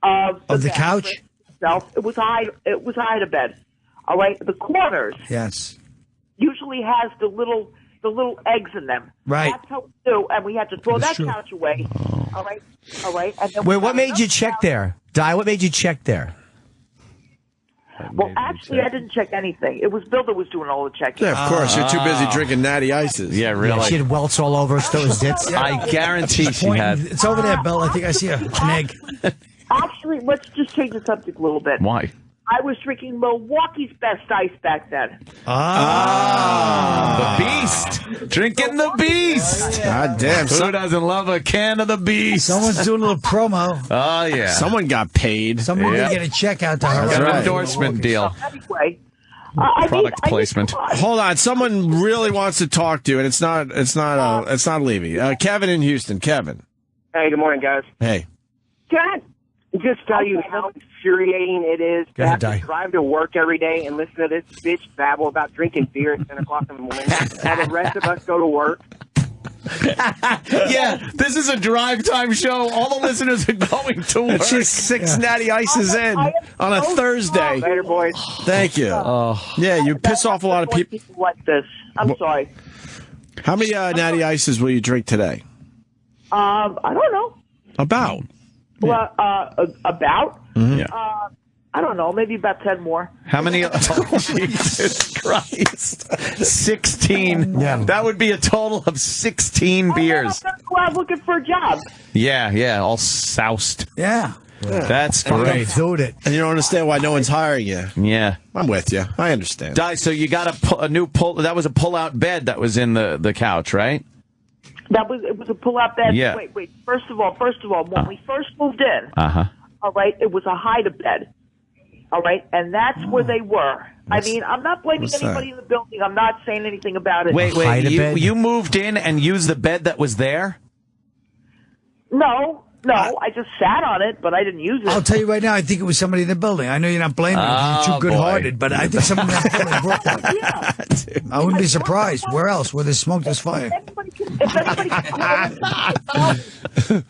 of Of the bed, couch? itself, it was high to bed. All right, the corners Yes. usually has the little eggs in them. Right. That's how we do, and we had to throw That's that true. couch away. All right. And then Wait, we what got made you another check couch. there? Di, what made you check there? Well, actually, I didn't check anything. It was Bill that was doing all the checking. Yeah, of course. You're too busy drinking natty ices. Yeah, Yeah, really. she had welts all over her, still was zits. I guarantee she had. It's over there, Bill. I think I see an egg. Actually, let's just change the subject a little bit. Why? I was drinking Milwaukee's best ice back then. The Beast. Drinking the Beast. God damn. Who doesn't love a can of the Beast? Someone's doing a little promo. Oh, yeah. Someone got paid. Someone Yeah. did get a check out to her. Got an right. endorsement deal. Anyway, Product placement. Hold on, someone really wants to talk to you, and it's not Levy. Kevin in Houston. Kevin. Hey, good morning, guys. Hey. Can I just tell you how infuriating it is Go to ahead, have Di. to drive to work every day and listen to this bitch babble about drinking beer at 10 o'clock in the morning while the rest of us go to work? Yeah, this is a drive time show. All the listeners are going to work. She's 6 natty ices in on a Thursday. Later, boys. Thank you. Yeah, you piss off a lot of people. like this. I'm sorry. How many natty ices will you drink today? I don't know. About. Well, about? Yeah. I don't know. Maybe about 10 more. How many? Oh, Jesus Christ. 16. Yeah. That would be a total of 16 beers. I'm going to go out looking for a job. Yeah, all soused. Yeah. That's Fucking great. dude it. And you don't understand why no one's hiring you. Yeah. I'm with you. I understand. Di, so you got a new pull. That was a pull-out bed that was in the couch, right? It was a pull-out bed. Yeah. Wait. First of all, when we first moved in, Uh-huh. all right, it was a hide-a-bed. All right, and that's where they were. I mean, I'm not blaming what's anybody that? in the building. I'm not saying anything about it. Wait. Hide-a-bed? You moved in and used the bed that was there? No, I just sat on it, but I didn't use it. I'll tell you right now, I think it was somebody in the building. I know you're not blaming them. Oh, You're too good-hearted, but I think somebody in the building brought one. Yeah. I wouldn't be surprised. Where else? Where there's smoke, there's fire. If anybody can call in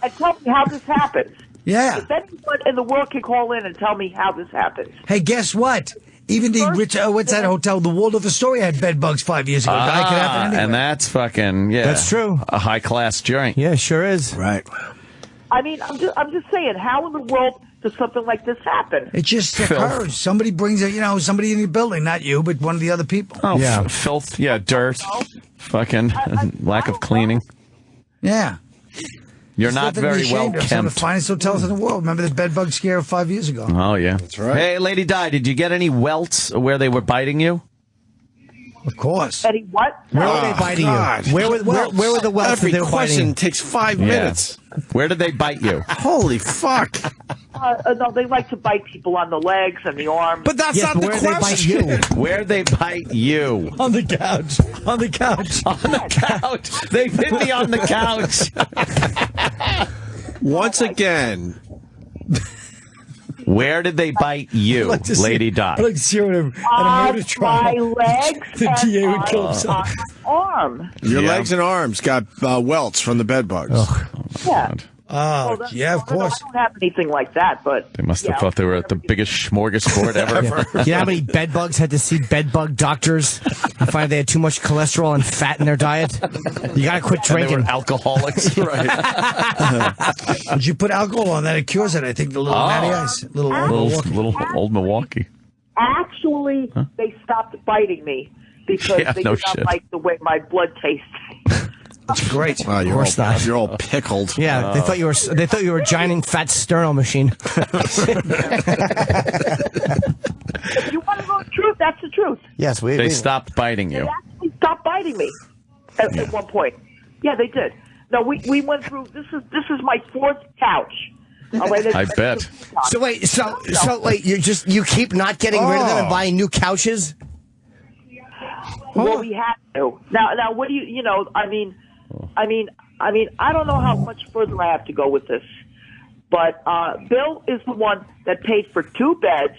and tell me how this happens. Yeah. If anyone in the world can call in and tell me how this happens. Hey, guess what? Even the rich, what's that hotel? The Waldorf Astoria had bed bugs 5 years ago. That could happen anywhere. And that's fucking, That's true. a high-class joint. Yeah, sure is. Right. I mean, I'm just saying, how in the world does something like this happen? It just occurs. Somebody brings it, somebody in your building, not you, but one of the other people. Oh, Yeah. filth, dirt, fucking lack of cleaning. Yeah. You're not very well It's one of the kept. finest hotels in the world. Remember the bed bug scare of 5 years ago? Oh, yeah. That's right. Hey, Lady Di, did you get any welts where they were biting you? Of course. Eddie, what? Where were they biting you? Where were the welts that Every they were biting question you? takes 5 minutes. Where did they bite you? Holy fuck. No, they like to bite people on the legs and the arms. But that's Yes, not but the where did they bite question. you? Where they bite you? On the couch. On the couch. On the couch. They bit me on the couch. Once again, Where did they bite you, Lady Di? I'd like to see her at a murder trial. My legs The and DA would kill on himself. my arm. your legs and arms got welts from the bed bugs. Yeah. Oh, yeah, of course. I don't have anything like that, but They must have thought they were at the biggest smorgasbord ever. You know how many bed bugs had to see bed bug doctors and find they had too much cholesterol and fat in their diet? You got to quit And they drinking. were alcoholics. Would you put alcohol on that? It cures it. I think the little natty ice. Little little old Milwaukee. actually, they stopped biting me because Yeah, they no did not shit. like the way my blood tastes. That's great. Wow, course not. You're all pickled. Yeah, they thought you were a giant fat sterno machine. If you want to know the truth, that's the truth. Yes, They stopped biting They you. actually stopped biting me at one point. Yeah, they did. No, we went through. This is my fourth couch. All right, I bet. So wait, so wait, you keep not getting rid of them and buying new couches? Well, we had to. Now, what do you know? I mean, I don't know how much further I have to go with this, but Bill is the one that paid for 2 beds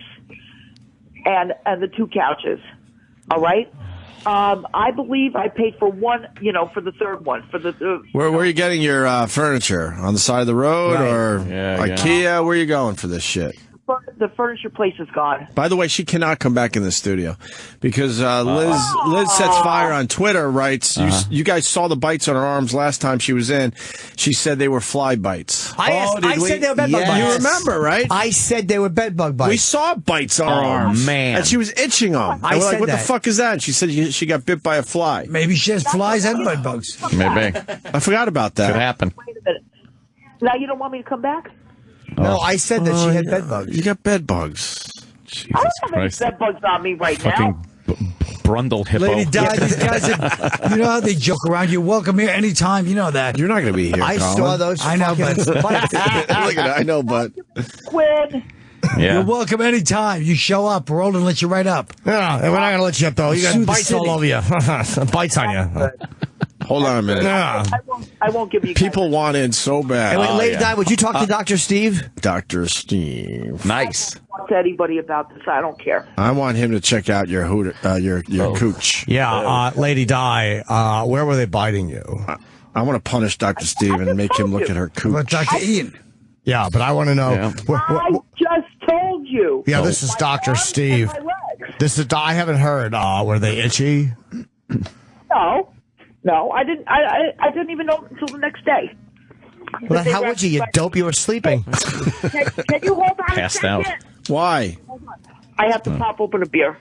and the 2 couches. All right. I believe I paid for one. For the third one. For the Where are you getting your furniture? On the side of the road or IKEA? Where are you going for this shit? The furniture place is gone. By the way, she cannot come back in the studio because Liz Sets Fire on Twitter writes, you guys saw the bites on her arms last time she was in. She said they were fly bites. I said they were bed bug bites. You remember, right? I said they were bed bug bites. We saw bites on her arms. Man. And she was itching them. I And we're like, said what the that. fuck is that? And she said she got bit by a fly. Maybe she has flies and bed bugs. Maybe. I forgot about that. Could happen. Wait a minute. Now you don't want me to come back? No, I said that she had bed bugs. You got bed bugs. Jesus I don't have any Christ. bed bugs on me right Fucking now. Brundle hippo. Lady Di, these guys, you know how they joke around. You're welcome here anytime. You know that. You're not going to be here, I Colin. saw those. I know, but Look at it. I know, but Quinn. Yeah. you're welcome anytime. You show up. We're all to let you right up. Yeah, we're not going to let you up, though. You got Sue the bites all city. over you. Bites on you. hold on a minute. Yeah. I won't give you People want in so bad. Hey, wait, Lady yeah. Di, would you talk to Dr. Steve? Dr. Steve. Nice. talk to anybody about this. I don't care. I want him to check out your cooch. Yeah, Lady Di, where were they biting you? I want to punish Dr. Steve and make him look at her How about cooch. Dr. Ian? Yeah, but I want to know. Yeah. I just told you. Yeah, this is My Dr. arms Steve. and my legs. This is. I haven't heard. Were they itchy? No, I didn't. I didn't even know until the next day. Well, how would you? You dope. You were sleeping. Can you hold on Passed a second? out. Why? I have to pop open a beer.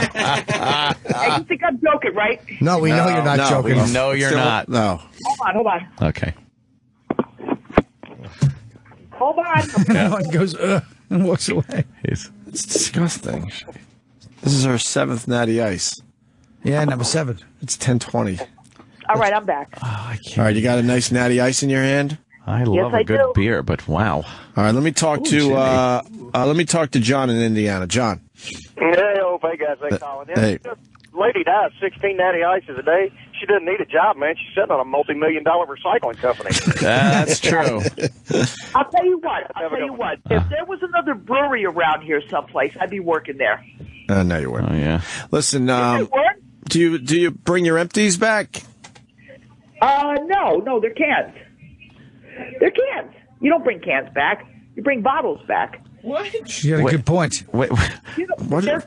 Hey, you think I'm joking, right? No, we know you're not No, joking. we No, you're Still- not. No. Hold on. Okay. Hold on. Everyone goes, and walks away. He's, It's disgusting. This is her 7th natty ice. Yeah, number 7. It's 10:20. All right, I'm back. All right, you got a nice natty ice in your hand? I love I a good do. beer, but wow. All right, let me talk to John in Indiana. John. Hey, old hey guys, they calling in. Hey. Lady dies 16 natty ices a day. She doesn't need a job, man. She's sitting on a multi-million-dollar recycling company. That's true. I'll tell you what. If there was another brewery around here someplace, I'd be working there. No, you weren't. Oh, yeah. Listen, You would? do you bring your empties back? No, they're cans. They're cans. You don't bring cans back. You bring bottles back. What? She got a good point. Wait, You know, what? there's-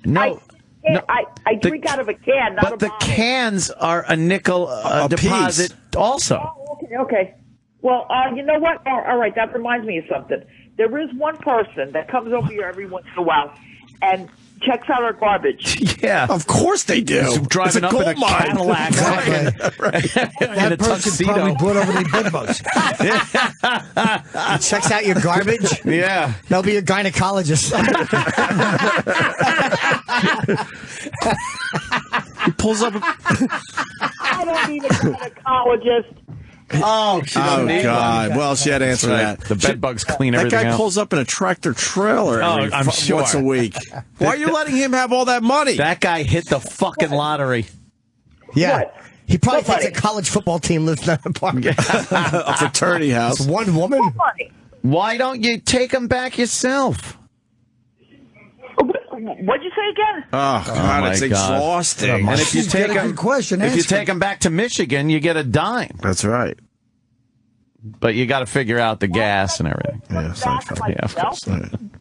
No. No. I drink out of a can, not a But the bottle. cans are a nickel deposit also. Oh, okay. Well, you know what? All right, that reminds me of something. There is one person that comes over here every once in a while and checks out our garbage. Yeah. Of course they do. Just driving up in a Cadillac. That person probably brought over the bed bugs. He checks out your garbage. Yeah. They'll be your gynecologist. He pulls up. I don't need a gynecologist. Oh, God. Well, she had to answer that. The bed bugs clean That everything guy out. pulls up in a tractor trailer every I'm sure. once a week. Why are you letting him have all that money? That guy hit the fucking lottery. Yeah. What? He probably Nobody. thinks a college football team lives in that apartment. A fraternity house. It's one woman. Nobody. Why don't you take him back yourself? What'd you say again? Oh, God, my it's God. exhausting. And if you She's take got a him, good question. if you Answer. take him back to Michigan, you get a dime. That's right. But you got to figure out the gas and everything. Yeah, sorry for that. Yeah, of course.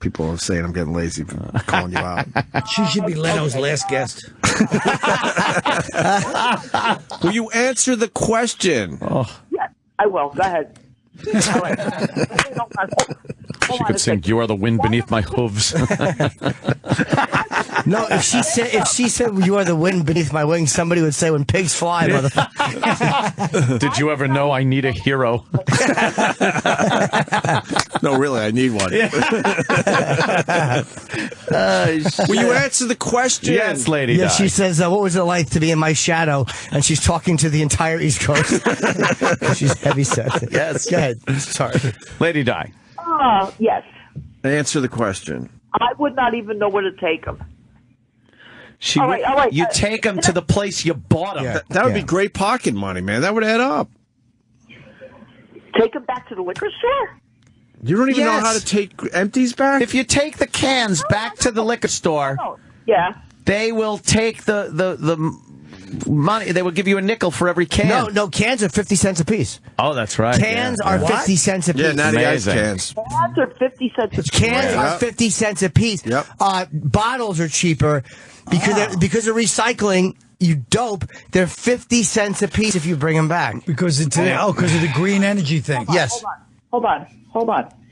People are saying I'm getting lazy for calling you out. She should be Leno's last guest. Will you answer the question? Yeah, I will. Go ahead. All right. Hold She on could a sing second. "You Are the Wind Beneath My Hooves." No, if she said you are the wind beneath my wings, somebody would say when pigs fly, motherfucker. Did you ever know I need a hero? No, really, I need one. Will you answer the question? Yes, lady. Yeah, Di. she says, what was it like to be in my shadow? And she's talking to the entire East Coast. She's heavy set. Yes. Go ahead. Sorry. Lady Di. Yes. Answer the question. I would not even know where to take them. She All would- right, all right. You take him to the place you bought him. Yeah. That would be great pocket money, man. That would add up. Take them back to the liquor store? You don't even know Yes. how to take empties back? If you take the cans back to the liquor store, Oh, yeah. they will take the money. They will give you a nickel for every can. No, cans are 50 cents a piece. Oh, that's right. Cans are 50 cents a piece. Yeah, Natty Ice Amazing. cans. Cans are 50 cents. Cans are 50 cents a piece. Yep. Bottles are cheaper because of recycling. You dope. They're 50 cents a piece if you bring them back. Because of the green energy thing. Yes. Hold on.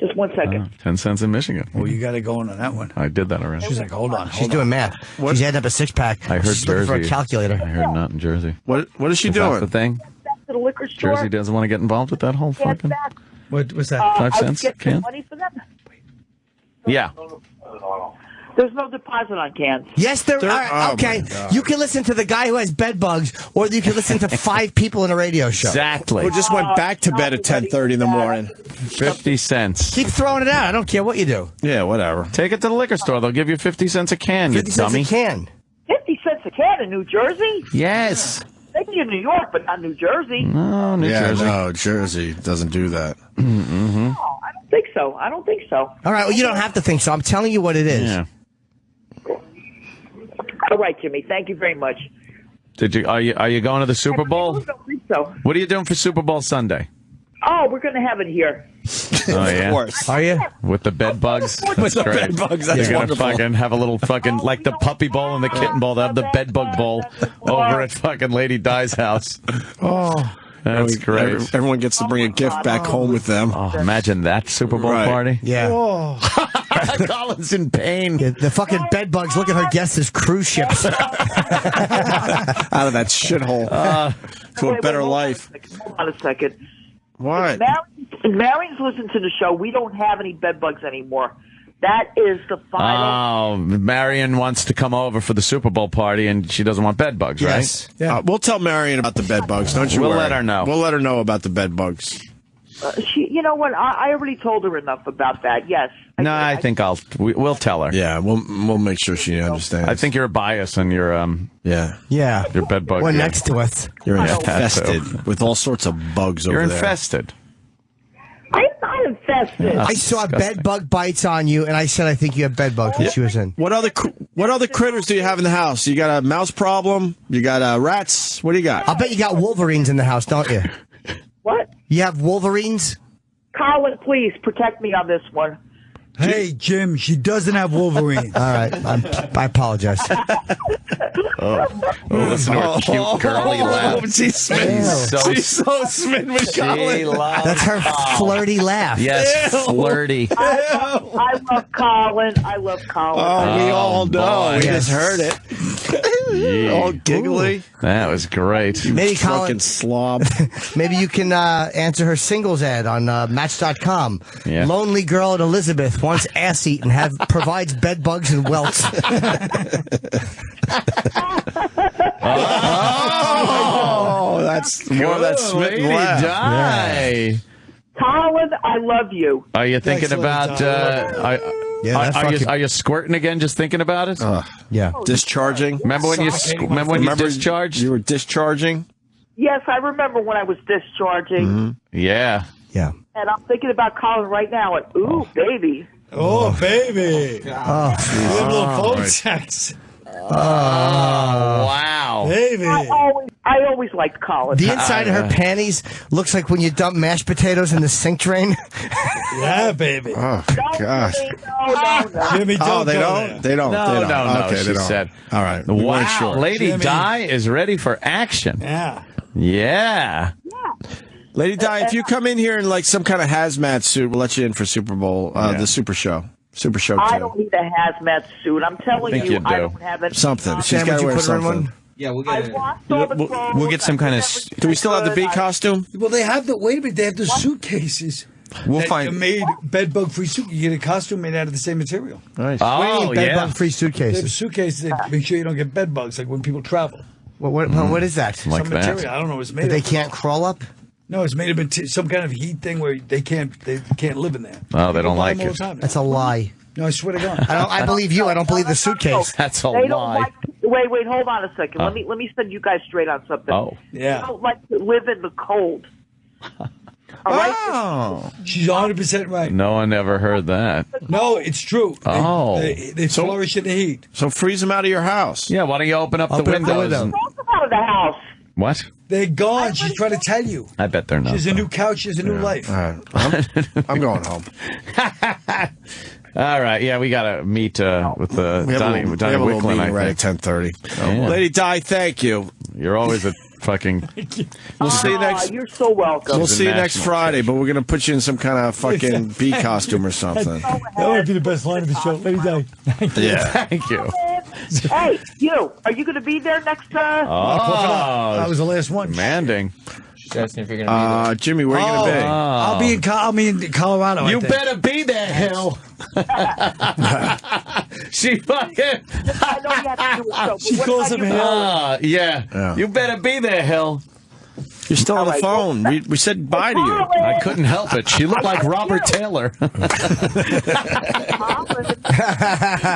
Just 1 second. 10 cents in Michigan. Well, you got to go on that one. I did that already. She's like, hold on. She's doing math. She's adding up a six-pack. I heard She's looking for a Jersey. calculator. I heard not in Jersey. What is she Is that doing? the thing? Back to the liquor store. Jersey doesn't want to get involved with that whole Cans fucking... back. What's that? 5 I would cents get can? some money for them. Yeah. There's no deposit on cans. Yes, there are. oh Okay, my God. you can listen to the guy who has bed bugs, or you can listen to 5 people in a radio show. Exactly. Who just went back to bed at 10:30 in the morning? 50 cents. Keep throwing it out. I don't care what you do. Yeah, whatever. Take it to the liquor store. They'll give you 50 cents a can, 50 you cents dummy. a can. 50 cents a can in New Jersey? Yes. Maybe in New York, but not New Jersey. No, New Jersey. No, Jersey doesn't do that. No, I don't think so. All right, well, you don't have to think so. I'm telling you what it is. Yeah. All right, Jimmy. Thank you very much. Did you? Are you going to the Super Bowl? I don't think so. What are you doing for Super Bowl Sunday? Oh, we're going to have it here. Oh yeah. Of course. Are you? With the bed bugs. That's the great. bed bugs, that's You're gonna wonderful. fucking have a little fucking like the puppy bowl and the kitten bowl. They have the bed bug bowl over at fucking Lady Di's house. Oh. That's great. Everyone gets to bring a gift back home with them. Oh, imagine that Super Bowl Right. party. Yeah. Colin's in pain. Yeah, the fucking bed bugs look at her guests as cruise ships. Out of that shithole to a better life. Hold on a second. What? Marion's listened to the show. We don't have any bed bugs anymore. That is the final. Oh, Marion wants to come over for the Super Bowl party, and she doesn't want bed bugs, Yes. right? Yeah. We'll tell Marion about the bed bugs. Don't you We'll worry. let her know. We'll let her know about the bed bugs. You know what? I already told her enough about that. Yes. No, I think we'll tell her. Yeah, we'll make sure she understands. I think you're biased and you're yeah, Yeah. your bed bug. We're next to us. you're Yeah, infested with all sorts of bugs You're over there. infested. I'm not infested. I saw disgusting. bed bug bites on you, and I said I think you have bed bugs when she was in. What other critters do you have in the house? You got a mouse problem? You got rats? What do you got? I'll bet you got wolverines in the house, don't you? What? You have wolverines? Colin, please protect me on this one. Hey, Jim, she doesn't have Wolverine. All right, I apologize. Listen to her cute girly laugh. She's smitten. She's so smitten with Colin. That's her flirty laugh. Yes, flirty. I love Colin. I love Colin. Oh, we all know. boy. We just heard it. All giggly. That was great. Maybe Fucking Colin, slob. maybe you can answer her singles ad on Match.com. Yeah. Lonely girl at Elizabeth wants ass eaten, provides bed bugs and welts. Oh, that's more of that smitten Lady laugh. Di. Colin, I love you. Are you thinking Thanks, about? Are you squirting again? Just thinking about it? Yeah. Discharging. Remember when you discharged? You were discharging? Yes, I remember when I was discharging, Yeah. Yeah. and I'm thinking about Colin right now. And ooh, baby. Oh, baby. We have a little phone sex. Wow. Baby. I always liked Colin. The inside of her panties looks like when you dump mashed potatoes in the sink drain. Yeah, baby. Oh, gosh. No. Jimmy, Oh, they go don't? there. They don't. No, they don't. no, Okay, she they don't. said. All right. We weren't Wow. sure. Lady Jimmy. Di is ready for action. Yeah. Yeah. Lady Di, if you come in here in like some kind of hazmat suit, we'll let you in for Super Bowl, the Super Show. Super Show 2. I don't need a hazmat suit. I'm telling Think you, you I do. don't have it. Something. She's Sam, got would to you wear put her in something. one? Yeah, we'll I get it. washed all the clothes. We'll get some kind of. Do we still have the bee costume? Well, they have the. Wait a minute. They have the suitcases. We'll that find. are made bed bug free suit. You get a costume made out of the same material. Nice. Oh, Bed yeah. bug free They have suitcases. suitcases that make sure you don't get bed bugs, like when people travel. What is that? Like Some that. material. I don't know what it's made They of. can't crawl up? No, it's made of some kind of heat thing where they can't live in there. Oh, they don't People buy like them all it. the time. That's a lie. No, I swear to God. I believe you. I don't believe the suitcase. That's a They don't lie. like. Wait, hold on a second. Let me set you guys straight on something. Oh. Yeah. They don't like to live in the cold. All right? Oh, She's 100% right. No one ever heard that. No, it's true. Oh. They flourish in the heat. So freeze them out of your house. Yeah, why don't you open up the Open up the windows? window. and- Don't come out of the house. What? They're gone. She's trying to tell you. I bet they're not. She has a new couch. She has a new life. All right. I'm going home. All right, yeah, we got to meet with We have Donnie a little Wicklund, meeting I right think. at 10:30. Yeah. Lady Di, thank you. You're always a fucking... We'll see you next. You're so welcome. We'll see you next national Friday, but we're gonna put you in some kind of fucking bee costume or something. That would be the best line of the show. Lady Di. Yeah. Thank you. Hey, you. Are you going to be there next? That Oh, was the last one. demanding. she's asking if you're gonna be there. Jimmy, where are you gonna be? I'll be in Colorado. You I think. better be there, Hill. She fucking... I know you have to do it. She calls him Hill. Yeah. You better be there, Hill. You're still on the right. phone. We said bye to you. I couldn't help it. She looked like Robert Taylor.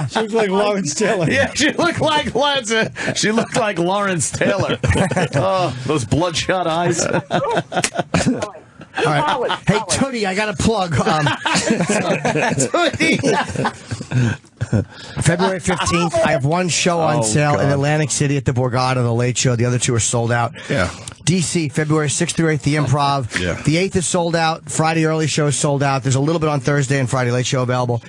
She looks like Lawrence Taylor. Yeah, she looked like Lawrence Taylor. Oh, those bloodshot eyes. All right. Hey, Tootie, I got a plug. February 15th, I have one show on sale in Atlantic City at the Borgata, The Late Show. The other two are sold out. Yeah. DC, February 6th through 8th, The Improv. Yeah. The 8th is sold out. Friday early show is sold out. There's a little bit on Thursday and Friday late show available.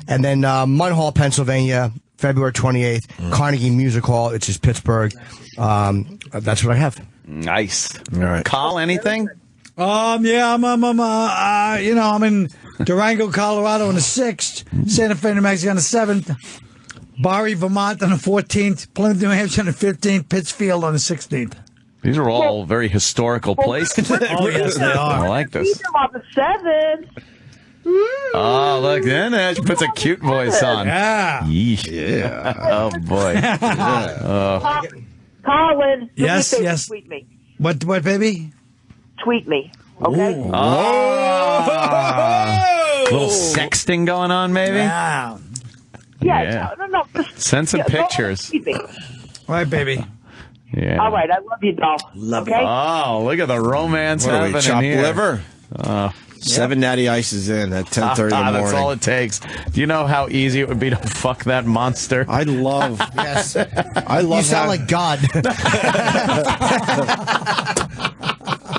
And then Munhall, Pennsylvania, February 28th. Carnegie Music Hall, which is Pittsburgh. That's what I have. Nice. All right. Call anything? Yeah, I'm in Durango, Colorado on the 6th, Santa Fe, New Mexico on the 7th, Barre, Vermont on the 14th, Plymouth, New Hampshire on the 15th, Pittsfield on the 16th. These are all very historical places. Oh, yes, they are. I like this. Them on the 7th. Oh, look, then she puts a cute voice on. Yeah. Yeesh. Yeah. Oh, boy. Colin. do me a Yes, favor, yes. Tweet me. What, baby? Tweet me. Okay. Little sexting going on, maybe? Yeah. Yeah. No. Just, Send some go ahead and pictures. tweet me. All right, baby. Yeah. All right. I love you, doll. Love okay? Oh, look at the romance What are we, happening chopped here. liver? 7 natty ices in at 10:30 in the morning. That's all it takes. Do you know how easy it would be to fuck that monster? I love. Yes. I love. You sound like God.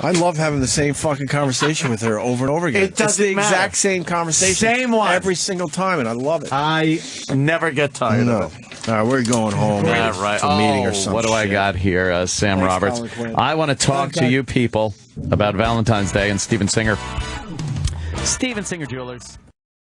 I love having the same fucking conversation with her over and over again. It doesn't It's the matter. exact same conversation. Same one. Every single time, and I love it. I never get tired of it. All right, we're going home. Yeah, right. For a meeting or something. What do I got here, Sam Thanks, Roberts? Colin Quinn. I want to talk to you people about Valentine's Day and Steven Singer. Steven Singer Jewelers.